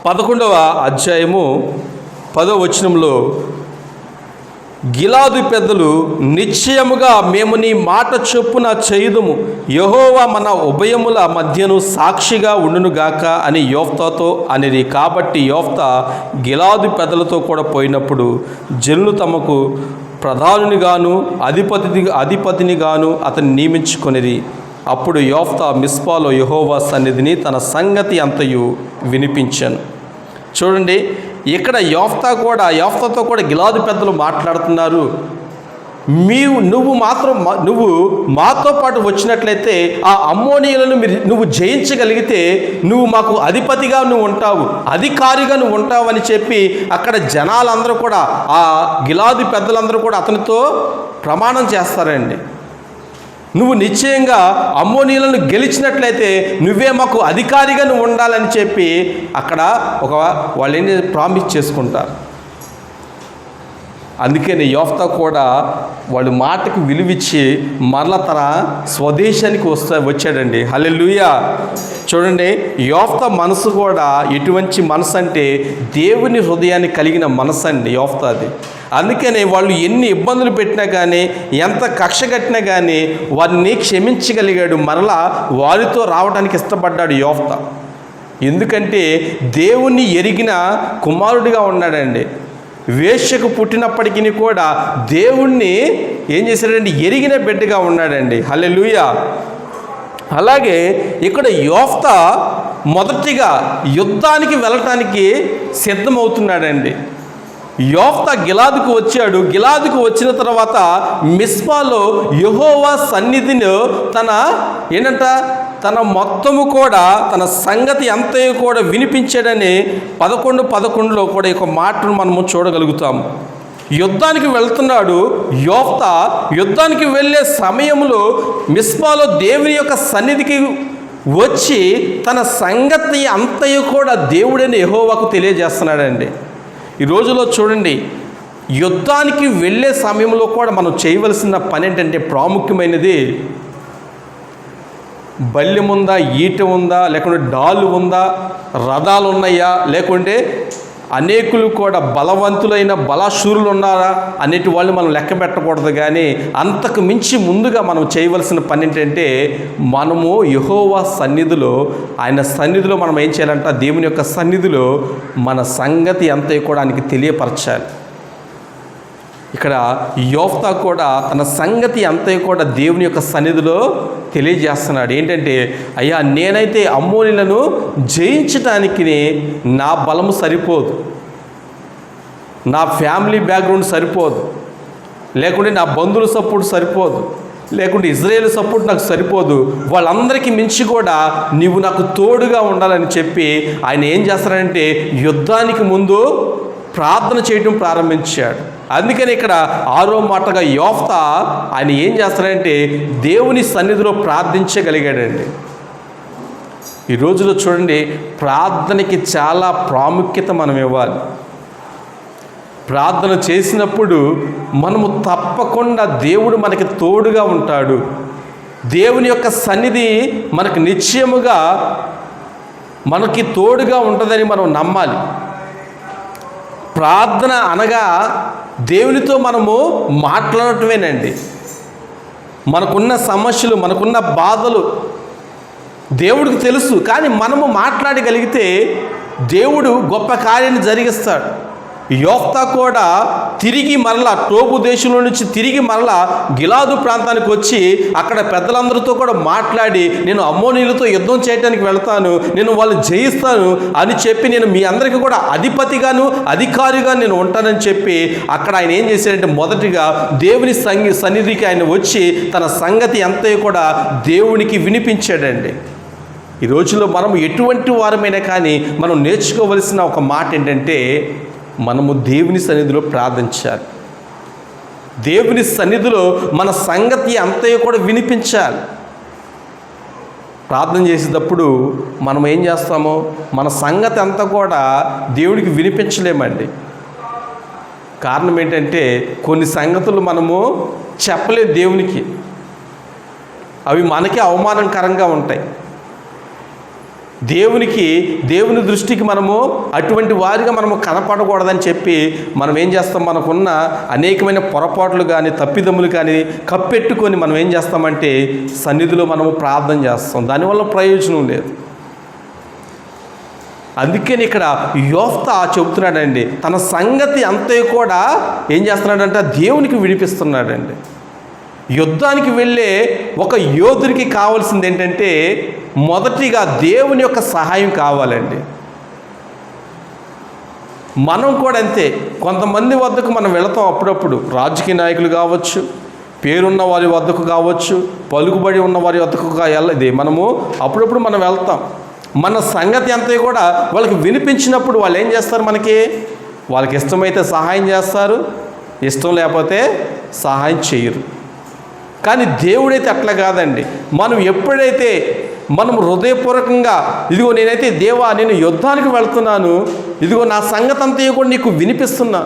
11వ అధ్యాయము 10వ వచనంలో, గిలాదు పెద్దలు నిశ్చయముగా మేము నీ మాట చొప్పున చేయుదుము, యెహోవా మన ఉభయముల మధ్యను సాక్షిగా ఉండునుగాక అని యోఫ్తాతో అనిరి. కాబట్టి యోఫ్తా గిలాదు పెద్దలతో కూడా పోయినప్పుడు జనులు తమకు ప్రధానునిగాను అధిపతినిగాను అతన్ని నియమించుకొనిరి. అప్పుడు యోఫ్తా మిస్పాలో యెహోవా సన్నిధిని తన సంగతి అంతయు వినిపించాను. చూడండి, ఇక్కడ యోఫ్తాతో కూడా గిలాదు పెద్దలు మాట్లాడుతున్నారు. నువ్వు మాతో పాటు వచ్చినట్లయితే ఆ అమ్మోనీయులను నువ్వు జయించగలిగితే నువ్వు మాకు అధిపతిగా నువ్వు ఉంటావు, అధికారిగా నువ్వు ఉంటావు అని చెప్పి అక్కడ జనాలందరూ కూడా, ఆ గిలాదు పెద్దలందరూ కూడా అతనితో ప్రమాణం చేస్తారండి. నువ్వు నిశ్చయంగా అమ్మోనీయులను గెలిచినట్లయితే నువ్వే మాకు అధికారిగా నువ్వు ఉండాలని చెప్పి అక్కడ వాళ్ళు ఏంటి ప్రామిస్ చేసుకుంటారు. అందుకని యోఫ్తా కూడా వాళ్ళ మాటకు విలువిచ్చి మరల తన స్వదేశానికి వచ్చాడండి. హల్లెలూయా. చూడండి, యోఫ్తా మనసు కూడా ఎటువంటి మనసు అంటే దేవుని హృదయాన్ని కలిగిన మనసు అండి యోఫ్తాది. అందుకనే వాళ్ళు ఎన్ని ఇబ్బందులు పెట్టినా కానీ, ఎంత కక్ష కట్టినా కానీ వారిని క్షమించగలిగాడు. మరలా వారితో రావడానికి ఇష్టపడ్డాడు యోఫ్తా. ఎందుకంటే దేవుణ్ణి ఎరిగిన కుమారుడిగా ఉన్నాడండి. వేశ్యకు పుట్టినప్పటికీ కూడా దేవుణ్ణి ఏం చేశాడండి, ఎరిగిన బిడ్డగా ఉన్నాడండి. హల్లెలూయా. అలాగే ఇక్కడ యోఫ్తా మొదటిగా యుద్ధానికి వెళ్ళటానికి సిద్ధమవుతున్నాడండి. యోఫ్తా గిలాదుకు వచ్చాడు. గిలాదుకు వచ్చిన తర్వాత మిస్పాలో యెహోవా సన్నిధిలో తన మొత్తము కూడా తన సంగతి అంతయు కూడా వినిపించాడని 11:11 కూడా ఈ మాటను మనము చూడగలుగుతాము. యుద్ధానికి వెళ్తున్నాడు యోఫ్తా. యుద్ధానికి వెళ్ళే సమయంలో మిస్పాలో దేవుని యొక్క సన్నిధికి వచ్చి తన సంగతి అంతయు కూడా దేవుడైన యెహోవాకు తెలియజేస్తున్నాడండి. ఈ రోజులో చూడండి, యుద్ధానికి వెళ్ళే సమయంలో కూడా మనం చేయవలసిన పని ఏంటంటే ప్రాముఖ్యమైనది, బల్యం ఉందా, ఈట ఉందా, లేకుంటే డాలు ఉందా, రథాలు ఉన్నాయా, లేకుంటే అనేకులు కూడా బలవంతులైన బలాశూరులు ఉన్నారా అనేటి వాళ్ళు మనం లెక్క పెట్టకూడదు. కానీ అంతకు మించి ముందుగా మనం చేయవలసిన పని ఏంటంటే మనము యెహోవా సన్నిధిలో, ఆయన సన్నిధిలో మనం ఏం చేయాలంట, దేవుని యొక్క సన్నిధిలో మన సంగతి అంతా కూడా ఆయనకి తెలియపరచాలి. ఇక్కడ యోఫ్తా కూడా తన సంగతి అంతా కూడా దేవుని యొక్క సన్నిధిలో తెలియజేస్తున్నాడు. ఏంటంటే, అయ్యా నేనైతే అమ్మోనీలను జయించటానికి నా బలము సరిపోదు, నా ఫ్యామిలీ బ్యాక్గ్రౌండ్ సరిపోదు, లేకుంటే నా బంధువుల సపోర్ట్ సరిపోదు, లేకుంటే ఇజ్రాయేల్ సపోర్ట్ నాకు సరిపోదు, వాళ్ళందరికీ మించి కూడా నీవు నాకు తోడుగా ఉండాలని చెప్పి ఆయన ఏం చేస్తాడంటే యుద్ధానికి ముందు ప్రార్థన చేయడం ప్రారంభించాడు. అందుకని ఇక్కడ 6వ మాటగా యోఫ్తా ఆయన ఏం చేస్తాడంటే దేవుని సన్నిధిలో ప్రార్థించగలిగాడండి. ఈ రోజులో చూడండి, ప్రార్థనకి చాలా ప్రాముఖ్యత మనం ఇవ్వాలి. ప్రార్థన చేసినప్పుడు మనము తప్పకుండా దేవుడు మనకి తోడుగా ఉంటాడు. దేవుని యొక్క సన్నిధి మనకు నిశ్చయముగా మనకి తోడుగా ఉంటుందని మనం నమ్మాలి. ప్రార్థన అనగా దేవునితో మనము మాట్లాడటమేనండి. మనకున్న సమస్యలు, మనకున్న బాధలు దేవుడికి తెలుసు. కానీ మనము మాట్లాడగలిగితే దేవుడు గొప్ప కార్యాన్ని జరిగిస్తాడు. యోఫ్తా కూడా తిరిగి మరలా టోబు దేశంలో నుంచి తిరిగి మరలా గిలాదు ప్రాంతానికి వచ్చి అక్కడ పెద్దలందరితో కూడా మాట్లాడి, నేను అమ్మోనీయులతో యుద్ధం చేయడానికి వెళ్తాను, నేను వాళ్ళు జయిస్తాను అని చెప్పి నేను మీ అందరికీ కూడా అధిపతిగాను అధికారిగా నేను ఉంటానని చెప్పి అక్కడ ఆయన ఏం చేశాడంటే మొదటిగా దేవుని సన్నిధికి ఆయన వచ్చి తన సంగతి అంతా కూడా దేవునికి వినిపించాడండి. ఈ రోజుల్లో మనం ఎటువంటి వారమైనా కానీ మనం నేర్చుకోవలసిన ఒక మాట ఏంటంటే మనము దేవుని సన్నిధిలో ప్రార్థించాలి. దేవుని సన్నిధిలో మన సంగతి అంతయు కూడా వినిపించాలి. ప్రార్థన చేసేటప్పుడు మనం ఏం చేస్తామో మన సంగతి అంతా కూడా దేవుడికి వినిపించలేమండి. కారణం ఏంటంటే కొన్ని సంగతులు మనము చెప్పలేము దేవునికి, అవి మనకే అవమానకరంగా ఉంటాయి. దేవుని దృష్టికి మనము అటువంటి వారిగా మనము కనపడకూడదని చెప్పి మనం ఏం చేస్తాం, మనకున్న అనేకమైన పొరపాట్లు కానీ తప్పిదమ్ములు కానీ కప్పెట్టుకొని మనం ఏం చేస్తామంటే సన్నిధిలో మనము ప్రార్థన చేస్తాం. దానివల్ల ప్రయోజనం లేదు. అందుకని ఇక్కడ యోఫ్తా చెబుతున్నాడండి, తన సంగతి అంతా కూడా ఏం చేస్తున్నాడంటే దేవునికి విడిపిస్తున్నాడండి. యుద్ధానికి వెళ్ళే ఒక యోధుడికి కావాల్సింది ఏంటంటే మొదటిగా దేవుని యొక్క సహాయం కావాలండి. మనం కూడా అంతే. కొంతమంది వద్దకు మనం వెళతాం అప్పుడప్పుడు, రాజకీయ నాయకులు కావచ్చు, పేరున్న వారి వద్దకు కావచ్చు, పలుకుబడి ఉన్న వారి వద్దకు వెళ్ళది మనము అప్పుడప్పుడు మనం వెళ్తాం. మన సంగతి అంతా కూడా వాళ్ళకి వినిపించినప్పుడు వాళ్ళు ఏం చేస్తారు, వాళ్ళకి ఇష్టమైతే సహాయం చేస్తారు, ఇష్టం లేకపోతే సహాయం చేయరు. కానీ దేవుడైతే అట్లా కాదండి. మనం ఎప్పుడైతే మనం హృదయపూర్వకంగా ఇదిగో నేనైతే దేవా నేను యుద్ధానికి వెళ్తున్నాను, ఇదిగో నా సంగతి అంతా కూడా నీకు వినిపిస్తున్నా,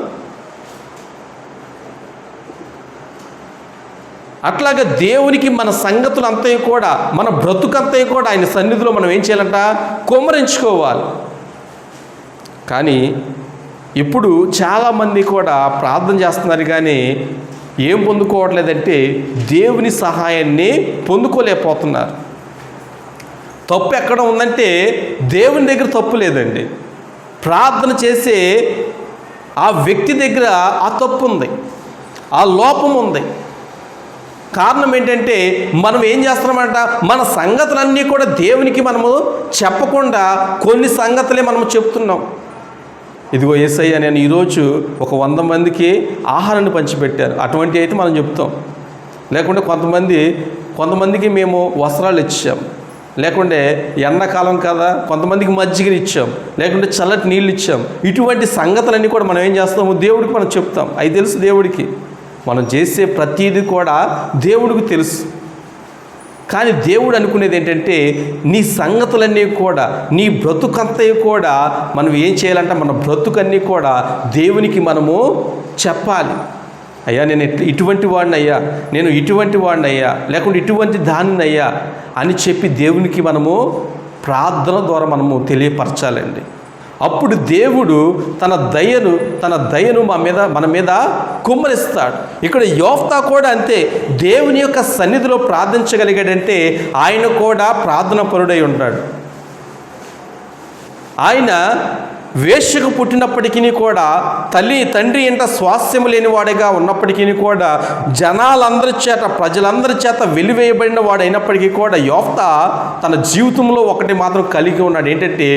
అట్లాగా దేవునికి మన సంగతులు అంతా కూడా మన బ్రతుకంతా కూడా ఆయన సన్నిధిలో మనం ఏం చేయాలంట, కుమ్మరించుకోవాలి. కానీ ఇప్పుడు చాలామంది కూడా ప్రార్థన చేస్తున్నారు కానీ ఏం పొందుకోవట్లేదంటే దేవుని సహాయాన్ని పొందుకోలేకపోతున్నారు. తప్పు ఎక్కడ ఉందంటే దేవుని దగ్గర తప్పు లేదండి, ప్రార్థన చేసే ఆ వ్యక్తి దగ్గర ఆ తప్పు ఉంది, ఆ లోపం ఉంది. కారణం ఏంటంటే మనం ఏం చేస్తున్నామంట, మన సంగతులన్నీ కూడా దేవునికి మనము చెప్పకుండా కొన్ని సంగతులే మనము చెప్తున్నాం. ఇదిగో యేసయ్య నేను ఈరోజు ఒక 100 మందికి ఆహారాన్ని పంచిపెట్టాను, అటువంటి అయితే మనం చెప్తాం. లేకుంటే కొంతమందికి మేము వస్త్రాలు ఇచ్చాం, లేకుంటే ఎండాకాలం కదా కొంతమందికి మజ్జిగని ఇచ్చాం, లేకుంటే చల్లటి నీళ్ళు ఇచ్చాం. ఇటువంటి సంగతులన్నీ కూడా మనం ఏం చేస్తాము, దేవుడికి మనం చెప్తాం. అవి తెలుసు దేవుడికి, మనం చేసే ప్రతీది కూడా దేవుడికి తెలుసు. కానీ దేవుడు అనుకునేది ఏంటంటే నీ సంగతులన్నీ కూడా, నీ బ్రతుకంతా కూడా మనం ఏం చేయాలంటే మన బ్రతుకన్నీ కూడా దేవునికి మనము చెప్పాలి. అయ్యా నేను ఇటువంటి వాడిని అయ్యా, నేను ఇటువంటి వాడిని అయ్యా, లేకుంటే ఇటువంటి దానిని అయ్యా అని చెప్పి దేవునికి మనము ప్రార్థన ద్వారా మనము తెలియపరచాలండి. అప్పుడు దేవుడు తన దయను మన మీద కుమ్మరిస్తాడు. ఇక్కడ యోఫ్తా కూడా అంతే, దేవుని యొక్క సన్నిధిలో ప్రార్థించగలిగాడంటే ఆయన కూడా ప్రార్థన పరుడై ఉంటాడు. ఆయన వేశ్యకు పుట్టినప్పటికీ కూడా తండ్రి ఇంట స్వాస్థ్యము లేని వాడిగా ఉన్నప్పటికీ కూడా ప్రజలందరి చేత వెలివేయబడిన వాడు అయినప్పటికీ కూడా యోఫ్తా తన జీవితంలో ఒకటి మాత్రం కలిగి ఉన్నాడు, ఏంటంటే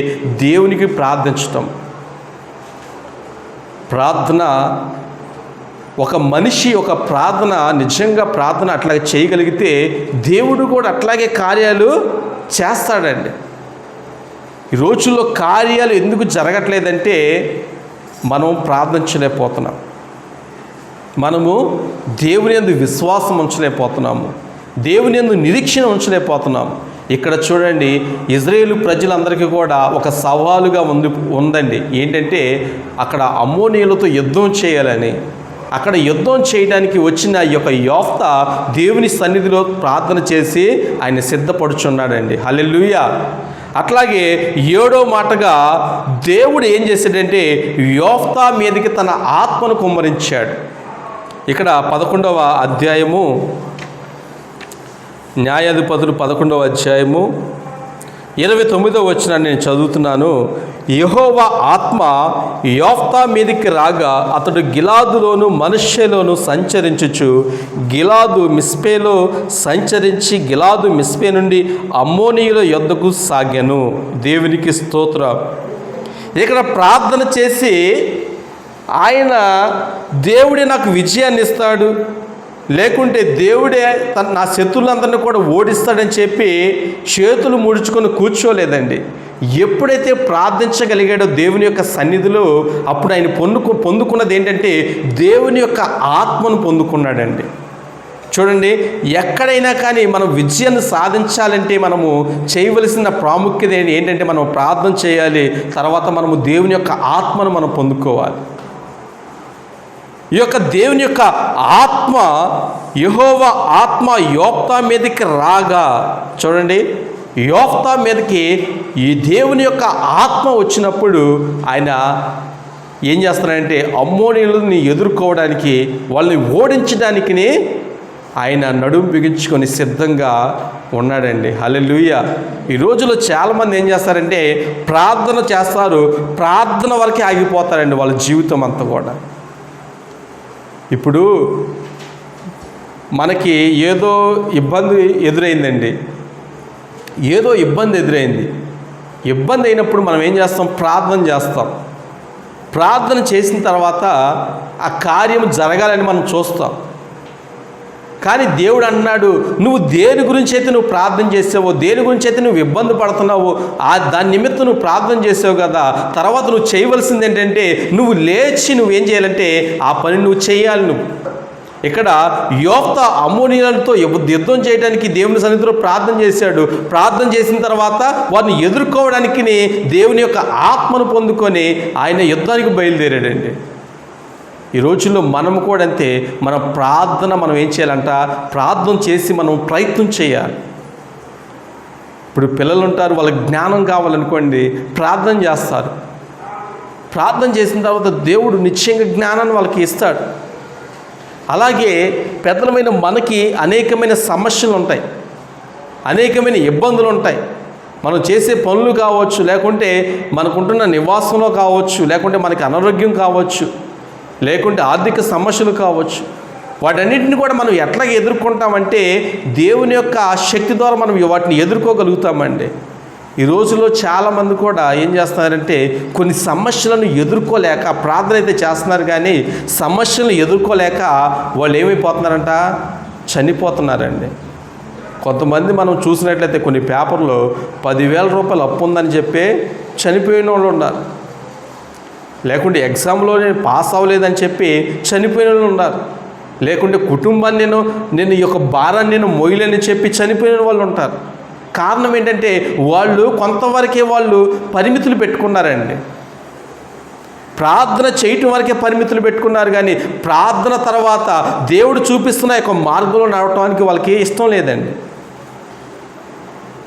దేవునికి ప్రార్థించటం. ప్రార్థన ఒక మనిషి నిజంగా ప్రార్థన అట్లాగే చేయగలిగితే దేవుడు కూడా అట్లాగే కార్యాలు చేస్తాడండి. ఈ రోజుల్లో కార్యాలు ఎందుకు జరగట్లేదంటే మనం ప్రార్థించలేకపోతున్నాం, మనము దేవుని యందు విశ్వాసం ఉంచలేకపోతున్నాము, దేవుని యందు నిరీక్షణ ఉంచలేకపోతున్నాము. ఇక్కడ చూడండి, ఇజ్రాయేలు ప్రజలందరికీ కూడా ఒక సవాలుగా ఉందండి. ఏంటంటే అక్కడ అమ్మోనీయులతో యుద్ధం చేయాలని, అక్కడ యుద్ధం చేయడానికి వచ్చిన ఈ యొక్క యోఫ్తా దేవుని సన్నిధిలో ప్రార్థన చేసి ఆయన సిద్ధపడుచున్నాడండి. హల్లెలూయా. అట్లాగే 7వ మాటగా దేవుడు ఏం చేశాడంటే యోఫ్తా మీదకి తన ఆత్మను కుమ్మరించాడు. ఇక్కడ 11వ అధ్యాయము, న్యాయాధిపతులు 11వ అధ్యాయము 29వ వచనాన్ని నేను చదువుతున్నాను. యెహోవా ఆత్మ యోఫ్తా మీదికి రాగా అతడు గిలాదులోను మనష్షెలోను సంచరించుచు గిలాదు మిస్పేలో సంచరించి గిలాదు మిస్పే నుండి అమ్మోనీయుల యొద్దకు సాగాను. దేవునికి స్తోత్రం. ఇక్కడ ప్రార్థన చేసి ఆయన దేవుడే నాకు విజయాన్ని ఇస్తాడు, లేకుంటే దేవుడే నా శత్రువులందరినీ కూడా ఓడిస్తాడని చెప్పి చేతులు ముడుచుకొని కూర్చోలేదండి. ఎప్పుడైతే ప్రార్థించగలిగాడో దేవుని యొక్క సన్నిధిలో అప్పుడు ఆయన పొందుకున్నది ఏంటంటే దేవుని యొక్క ఆత్మను పొందుకున్నాడండి. చూడండి, ఎక్కడైనా కానీ మనం విజయాన్ని సాధించాలంటే మనము చేయవలసిన ప్రాముఖ్యత ఏంటంటే మనం ప్రార్థన చేయాలి, తర్వాత మనము దేవుని యొక్క ఆత్మను మనం పొందుకోవాలి. ఈ యొక్క దేవుని యొక్క ఆత్మ, యెహోవా ఆత్మ యోఫ్తా మీదకి రాగా, చూడండి, యోఫ్తా మీదకి ఈ దేవుని యొక్క ఆత్మ వచ్చినప్పుడు ఆయన ఏం చేస్తున్నాడంటే అమ్మోనీయులని ఎదుర్కోవడానికి, వాళ్ళని ఓడించడానికి ఆయన నడుము బిగించుకొని సిద్ధంగా ఉన్నాడండి. హల్లెలూయా. ఈ రోజుల్లో చాలామంది ఏం చేస్తారంటే ప్రార్థన చేస్తారు, ప్రార్థన వరకే ఆగిపోతారండి వాళ్ళ జీవితం అంతా కూడా. ఇప్పుడు మనకి ఏదో ఇబ్బంది ఎదురైందండి, ఇబ్బంది అయినప్పుడు మనం ఏం చేస్తాం, ప్రార్థన చేస్తాం. ప్రార్థన చేసిన తర్వాత ఆ కార్యం జరగాలని మనం చూస్తాం. కానీ దేవుడు అన్నాడు, నువ్వు దేని గురించి అయితే నువ్వు ప్రార్థన చేసావో, దేని గురించి అయితే నువ్వు ఇబ్బంది పడుతున్నావో, దాని నిమిత్తం నువ్వు ప్రార్థన చేసావు కదా, తర్వాత నువ్వు చేయవలసింది ఏంటంటే నువ్వు లేచి నువ్వేం చేయాలంటే ఆ పని నువ్వు చేయాలి. నువ్వు ఇక్కడ యోఫ్తా అమ్మోనీయులతో యుద్ధం చేయడానికి దేవుని సన్నిధిలో ప్రార్థన చేశాడు. ప్రార్థన చేసిన తర్వాత వారిని ఎదుర్కోవడానికి దేవుని యొక్క ఆత్మను పొందుకొని ఆయన యుద్ధానికి బయలుదేరాడండి. ఈ రోజుల్లో మనం కూడా అంతే. మన ప్రార్థన మనం ఏం చేయాలంట, ప్రార్థన చేసి మనం ప్రయత్నం చేయాలి. ఇప్పుడు పిల్లలు ఉంటారు, వాళ్ళకి జ్ఞానం కావాలనుకోండి, ప్రార్థన చేస్తారు. ప్రార్థన చేసిన తర్వాత దేవుడు నిశ్చయంగా జ్ఞానాన్ని వాళ్ళకి ఇస్తాడు. అలాగే పెద్దలమైన మనకి అనేకమైన సమస్యలు ఉంటాయి, అనేకమైన ఇబ్బందులు ఉంటాయి. మనం చేసే పనులు కావచ్చు, లేకుంటే మనకుంటున్న నివాసంలో కావచ్చు, లేకుంటే మనకి అనారోగ్యం కావచ్చు, లేకుంటే ఆర్థిక సమస్యలు కావచ్చు. వాటన్నిటిని కూడా మనం ఎట్లా ఎదుర్కొంటామంటే దేవుని యొక్క శక్తి ద్వారా మనం వాటిని ఎదుర్కోగలుగుతామండి. ఈ రోజుల్లో చాలామంది కూడా ఏం చేస్తున్నారంటే కొన్ని సమస్యలను ఎదుర్కోలేక ప్రార్థన అయితే చేస్తున్నారు, కానీ సమస్యలను ఎదుర్కోలేక వాళ్ళు ఏమైపోతున్నారంట, చనిపోతున్నారండి. కొంతమంది మనం చూసినట్లయితే కొన్ని పేపర్లో 10,000 రూపాయలు అప్పు ఉందని చెప్పి చనిపోయిన వాళ్ళు ఉన్నారు. లేకుంటే ఎగ్జామ్లో నేను పాస్ అవ్వలేదని చెప్పి చనిపోయిన వాళ్ళు ఉన్నారు. లేకుంటే కుటుంబాన్ని నేను ఈ యొక్క భారాన్ని నేను మొయ్యలేని చెప్పి చనిపోయిన వాళ్ళు ఉంటారు. కారణం ఏంటంటే వాళ్ళు కొంతవరకే వాళ్ళు పరిమితులు పెట్టుకున్నారండి. ప్రార్థన చేయటం వరకే పరిమితులు పెట్టుకున్నారు, కానీ ప్రార్థన తర్వాత దేవుడు చూపిస్తున్న యొక్క మార్గంలో నడవటానికి వాళ్ళకి ఇష్టం లేదండి.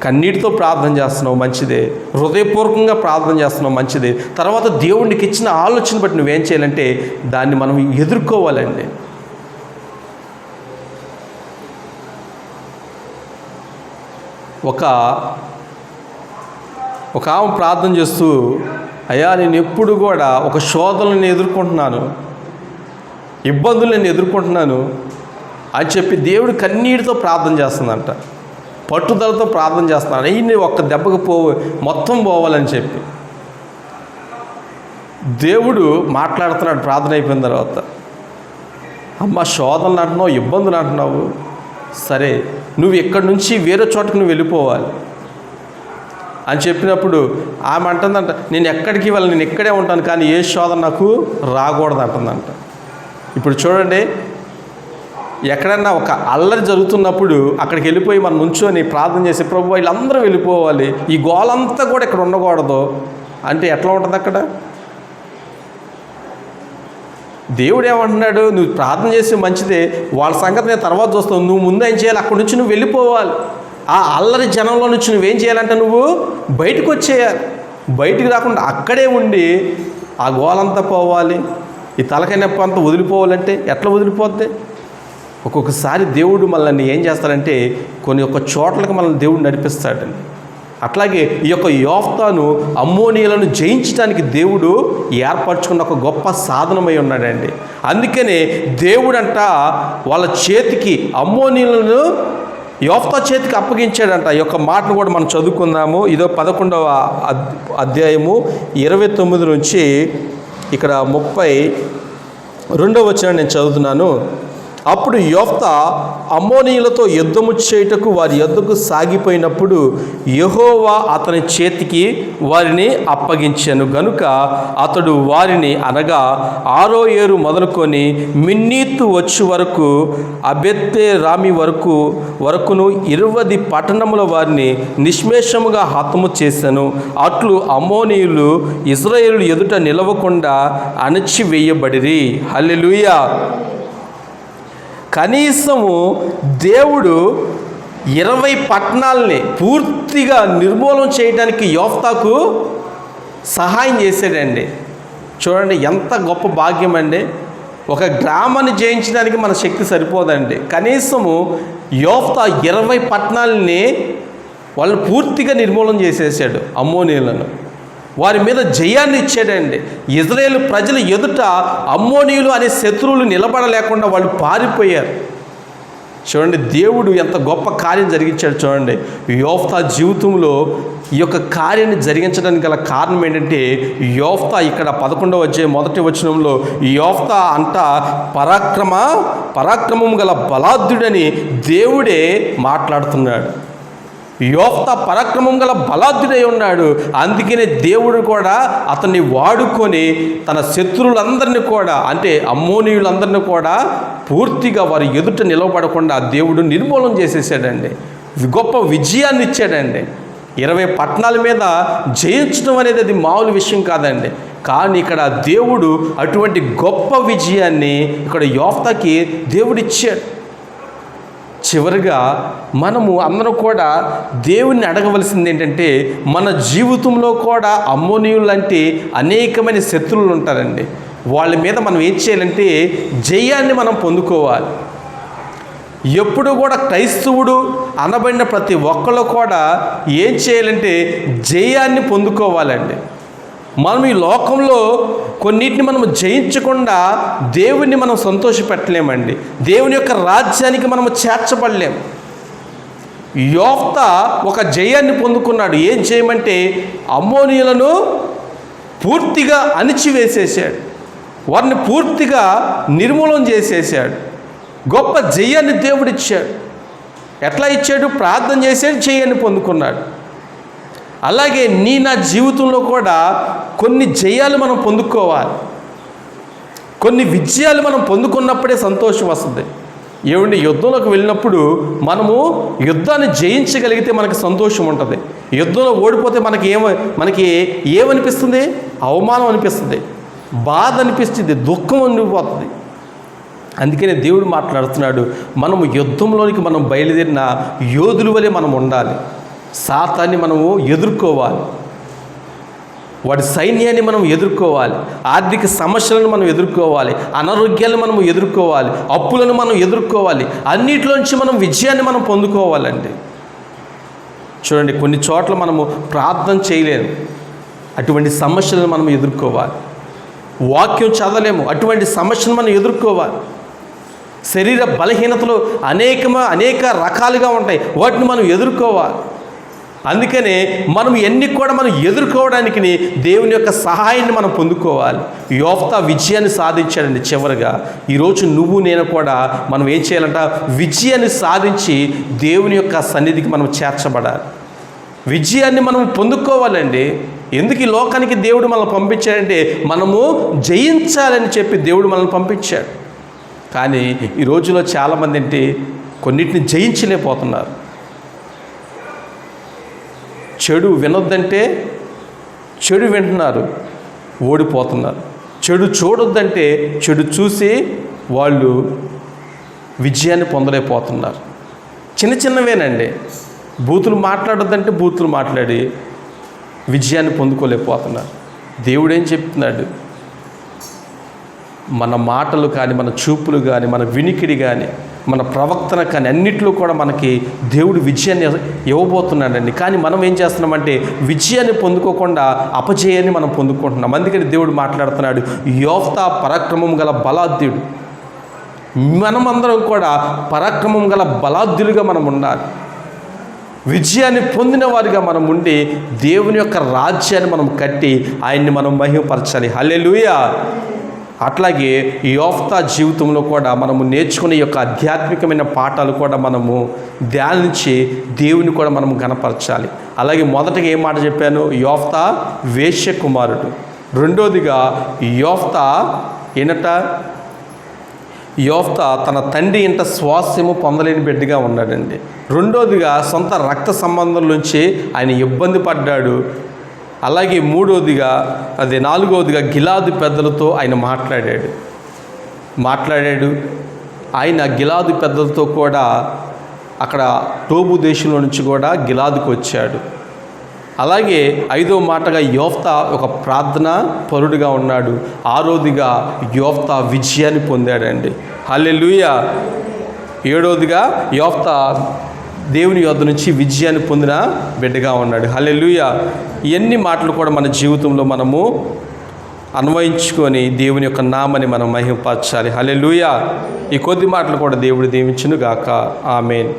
కన్నీటితో ప్రార్థన చేస్తున్నావు మంచిదే, హృదయపూర్వకంగా ప్రార్థన చేస్తున్నావు మంచిదే. తర్వాత దేవుడికి ఇచ్చిన ఆలోచన బట్టి నువ్వేం చేయాలంటే దాన్ని మనం ఎదుర్కోవాలండి. ఒక ఆమె ప్రార్థన చేస్తూ, అయ్యా నేను ఎప్పుడు కూడా ఒక శోధనలను ఎదుర్కొంటున్నాను, ఇబ్బందులు నేను ఎదుర్కొంటున్నాను అని చెప్పి దేవుడు కన్నీటితో ప్రార్థన చేస్తుందంట. పట్టుదలతో ప్రార్థన చేస్తున్నాను, అయ్యి ఒక్క దెబ్బకు మొత్తం పోవాలని చెప్పి. దేవుడు మాట్లాడుతున్నాడు ప్రార్థన అయిపోయిన తర్వాత. అమ్మ శోధనలు అంటున్నావు, ఇబ్బందులు అంటున్నావు, సరే నువ్వు ఇక్కడి నుంచి వేరే చోటకు నువ్వు వెళ్ళిపోవాలి అని చెప్పినప్పుడు ఆమె అంటుందంట, నేను ఎక్కడికి వెళ్ళను, నేను ఇక్కడే ఉంటాను, కానీ ఏ శోధన నాకు రాకూడదు అంటుందంట. ఇప్పుడు చూడండి, ఎక్కడన్నా ఒక అల్లరి జరుగుతున్నప్పుడు అక్కడికి వెళ్ళిపోయి మనం నుంచొని ప్రార్థన చేసి, ప్రభు వీళ్ళందరూ వెళ్ళిపోవాలి, ఈ గోలంతా కూడా ఇక్కడ ఉండకూడదు అంటే ఎట్లా ఉంటుంది అక్కడ? దేవుడు ఏమంటున్నాడు, నువ్వు ప్రార్థన చేసి మంచిదే, వాళ్ళ సంగతి నేను తర్వాత చూస్తావు, నువ్వు ముందు ఏం చేయాలి, అక్కడి నుంచి నువ్వు వెళ్ళిపోవాలి. ఆ అల్లరి జనంలో నుంచి నువ్వేం చేయాలంటే నువ్వు బయటకు వచ్చేయాలి. బయటికి రాకుండా అక్కడే ఉండి ఆ గోలంతా పోవాలి, ఈ తలకాయ నొప్పి అంతా వదిలిపోవాలంటే ఎట్లా వదిలిపోద్ది? ఒక్కొక్కసారి దేవుడు మనల్ని ఏం చేస్తాడంటే కొన్ని ఒక్క చోట్లకి మనల్ని దేవుడు నడిపిస్తాడండి. అట్లాగే ఈ యొక్క యోఫ్తాను అమ్మోనీయులను జయించడానికి దేవుడు ఏర్పరచుకున్న ఒక గొప్ప సాధనమై ఉన్నాడండి. అందుకనే దేవుడంట వాళ్ళ చేతికి అమ్మోనీయులను యోఫ్తా చేతికి అప్పగించాడంట. ఈ యొక్క మాటను కూడా మనం చదువుకుందాము. ఇదో 11వ అధ్యాయము 29 నుంచి ఇక్కడ 32వ వచనం నేను చదువుతున్నాను. అప్పుడు యోఫ్తా అమ్మోనీయులతో యుద్ధము చేయుటకు వారి యొద్దకు సాగిపోయినప్పుడు యెహోవా అతని చేతికి వారిని అప్పగించెను గనుక అతడు వారిని, అనగా ఆరోయేరు మొదలుకొని మిన్నీతు వచ్చు వరకు అబెత్తే రామి వరకును 20 పట్టణముల వారిని నిష్మేషముగా హతము చేశాను. అట్లు అమ్మోనీయులు ఇశ్రాయేలు ఎదుట నిలవకుండా అణచివేయబడిరి. హల్లెలూయా. కనీసము దేవుడు 20 పట్టణాలని పూర్తిగా నిర్మూలన చేయడానికి యోఫ్తాకు సహాయం చేశాడండి. చూడండి ఎంత గొప్ప భాగ్యం అండి. ఒక గ్రామాన్ని జయించడానికి మన శక్తి సరిపోదండి. కనీసము యోఫ్తా 20 పట్టణాలని వాళ్ళు పూర్తిగా నిర్మూలన చేసేసాడు. అమ్మోనీయులను వారి మీద జయాన్ని ఇచ్చాడండి. ఇశ్రాయేలు ప్రజల ఎదుట అమ్మోనీయులు అనే శత్రువులు నిలబడలేకుండా వాళ్ళు పారిపోయారు. చూడండి, దేవుడు ఎంత గొప్ప కార్యం జరిగించాడు చూడండి. యోఫ్తా జీవితంలో ఈ యొక్క కార్యాన్ని జరిగించడానికి గల కారణం ఏంటంటే, యోఫ్తా ఇక్కడ 11వ అధ్యాయం 1వ వచనంలో యోఫ్తా అంట పరాక్రమం గల బలాఢ్యుడని దేవుడే మాట్లాడుతున్నాడు. యోఫ్తా పరాక్రమం గల బలాఢ్యుడై ఉన్నాడు. అందుకనే దేవుడు కూడా అతన్ని వాడుకొని తన శత్రువులందరినీ కూడా, అంటే అమ్మోనీయులందరినీ కూడా పూర్తిగా వారి ఎదుట నిలవబడకుండా దేవుడు నిర్మూలన చేసేసాడండి. గొప్ప విజయాన్ని ఇచ్చాడండి. 20 పట్టణాల మీద జయించడం అనేది అది మామూలు విషయం కాదండి. కానీ ఇక్కడ దేవుడు అటువంటి గొప్ప విజయాన్ని ఇక్కడ యోఫ్తాకి దేవుడిచ్చాడు. చివరిగా మనము అందరం కూడా దేవుణ్ణి అడగవలసింది ఏంటంటే, మన జీవితంలో కూడా అమ్మోనీయులు లాంటి అనేకమైన శత్రువులు ఉంటారండి. వాళ్ళ మీద మనం ఏం చేయాలంటే జయాన్ని మనం పొందుకోవాలి. ఎప్పుడు కూడా క్రైస్తవుడు అనబడిన ప్రతి ఒక్కళ్ళు కూడా ఏం చేయాలంటే జయాన్ని పొందుకోవాలండి. మనం ఈ లోకంలో కొన్నిటిని మనం జయించకుండా దేవుణ్ణి మనం సంతోషపెట్టలేమండి. దేవుని యొక్క రాజ్యానికి మనము చేర్చబడలేం. యోఫ్తా ఒక జయాన్ని పొందుకున్నాడు. ఏం చేయమంటే అమ్మోనీయులను పూర్తిగా అణిచివేసేసాడు, వారిని పూర్తిగా నిర్మూలన చేసేసాడు. గొప్ప జయాన్ని దేవుడిచ్చాడు. ఎట్లా ఇచ్చాడు? ప్రార్థన చేసాడు, జయాన్ని పొందుకున్నాడు. అలాగే నా జీవితంలో కూడా కొన్ని జయాలు మనం పొందుకోవాలి. కొన్ని విజయాలు మనం పొందుకున్నప్పుడే సంతోషం వస్తుంది. ఏమండి, యుద్ధంలోకి వెళ్ళినప్పుడు మనము యుద్ధాన్ని జయించగలిగితే మనకి సంతోషం ఉంటుంది. యుద్ధంలో ఓడిపోతే మనకి ఏమనిపిస్తుంది? అవమానం అనిపిస్తుంది, బాధ అనిపిస్తుంది, దుఃఖం అనిపిపోతుంది. అందుకనే దేవుడు మాట్లాడుతున్నాడు, మనము యుద్ధంలోనికి మనం బయలుదేరిన యోధుల వలె మనం ఉండాలి. సాతాన్ని మనము ఎదుర్కోవాలి, వాడి సైన్యాన్ని మనం ఎదుర్కోవాలి, ఆర్థిక సమస్యలను మనం ఎదుర్కోవాలి, అనారోగ్యాలను మనం ఎదుర్కోవాలి, అప్పులను మనం ఎదుర్కోవాలి. అన్నిటిలోంచి మనం విజయాన్ని మనం పొందుకోవాలండి. చూడండి, కొన్ని చోట్ల మనము ప్రార్థన చేయలేము, అటువంటి సమస్యలను మనం ఎదుర్కోవాలి. వాక్యం చదవలేము, అటువంటి సమస్యను మనం ఎదుర్కోవాలి. శరీర బలహీనతలు అనేక రకాలుగా ఉంటాయి, వాటిని మనం ఎదుర్కోవాలి. అందుకనే మనం ఎన్ని కూడా మనం ఎదుర్కోవడానికి దేవుని యొక్క సహాయాన్ని మనం పొందుకోవాలి. యోఫ్తా విజయాన్ని సాధించాడండి. చివరిగా ఈరోజు నువ్వు నేను కూడా మనం ఏం చేయాలంట? విజయాన్ని సాధించి దేవుని యొక్క సన్నిధికి మనం చేర్చబడాలి. విజయాన్ని మనం పొందుకోవాలండి. ఎందుకు ఈ లోకానికి దేవుడు మనల్ని పంపించాడంటే మనము జయించాలని చెప్పి దేవుడు మనల్ని పంపించాడు. కానీ ఈ రోజులో చాలామంది ఏంటి, కొన్నిటిని జయించలేకపోతున్నారు. చెడు వినొద్దంటే చెడు వింటున్నారు, ఓడిపోతున్నారు. చెడు చూడొద్దంటే చెడు చూసి వాళ్ళు విజయాన్ని పొందలేకపోతున్నారు. చిన్నవేనండి. బూతులు మాట్లాడొద్దంటే బూతులు మాట్లాడి విజయాన్ని పొందుకోలేకపోతున్నారు. దేవుడు ఏం చెప్తున్నాడు? మన మాటలు కానీ, మన చూపులు కానీ, మన వినికిడి కానీ, మన ప్రవక్తన కానీ అన్నిట్లో కూడా మనకి దేవుడు విజయాన్ని ఇవ్వబోతున్నాడండి. కానీ మనం ఏం చేస్తున్నామంటే విజయాన్ని పొందుకోకుండా అపజయాన్ని మనం పొందుకుంటున్నాం. అందుకని దేవుడు మాట్లాడుతున్నాడు, యోఫ్తా పరాక్రమం గల బలాఢ్యుడు. మనమందరం కూడా పరాక్రమం గల బలాఢ్యులుగా మనం ఉండాలి. విజయాన్ని పొందిన వారిగా మనం ఉండి దేవుని యొక్క రాజ్యాన్ని మనం కట్టి ఆయన్ని మనం మహిమపరచాలి. హల్లెలూయా. అట్లాగే యోఫ్తా జీవితంలో కూడా మనము నేర్చుకునే యొక్క ఆధ్యాత్మికమైన పాఠాలు కూడా మనము ధ్యానించి దేవుని కూడా మనము గణపరచాలి. అలాగే మొదటగా ఏం మాట చెప్పాను? యోఫ్తా వేశ్య కుమారుడు. రెండోదిగా యోఫ్తా యోఫ్తా తన తండ్రి ఇంట స్వాస్థ్యము పొందలేని బిడ్డగా ఉన్నాడండి. రెండోదిగా సొంత రక్త సంబంధం నుంచి ఆయన ఇబ్బంది పడ్డాడు. అలాగే నాలుగవదిగా గిలాదు పెద్దలతో ఆయన మాట్లాడాడు. ఆయన గిలాదు పెద్దలతో కూడా అక్కడ టోబు దేశంలో నుంచి కూడా గిలాదుకు వచ్చాడు. అలాగే ఐదవ మాటగా యోఫ్తా ఒక ప్రార్థన పరుడుగా ఉన్నాడు. ఆరోదిగా యోఫ్తా విజయాన్ని పొందాడండి. హల్లెలూయా. ఏడవదిగా యోఫ్తా దేవుని యొద్ద నుంచి విజయాన్ని పొందిన బిడ్డగా ఉన్నాడు. హల్లెలూయా. ఇవన్నీ మాటలు కూడా మన జీవితంలో మనము అన్వయించుకొని దేవుని యొక్క నామని మనం మహిమపరచాలి. హల్లెలూయా. ఈ కొద్ది మాటలు కూడా దేవుడు దీవించును గాక. ఆమేన్.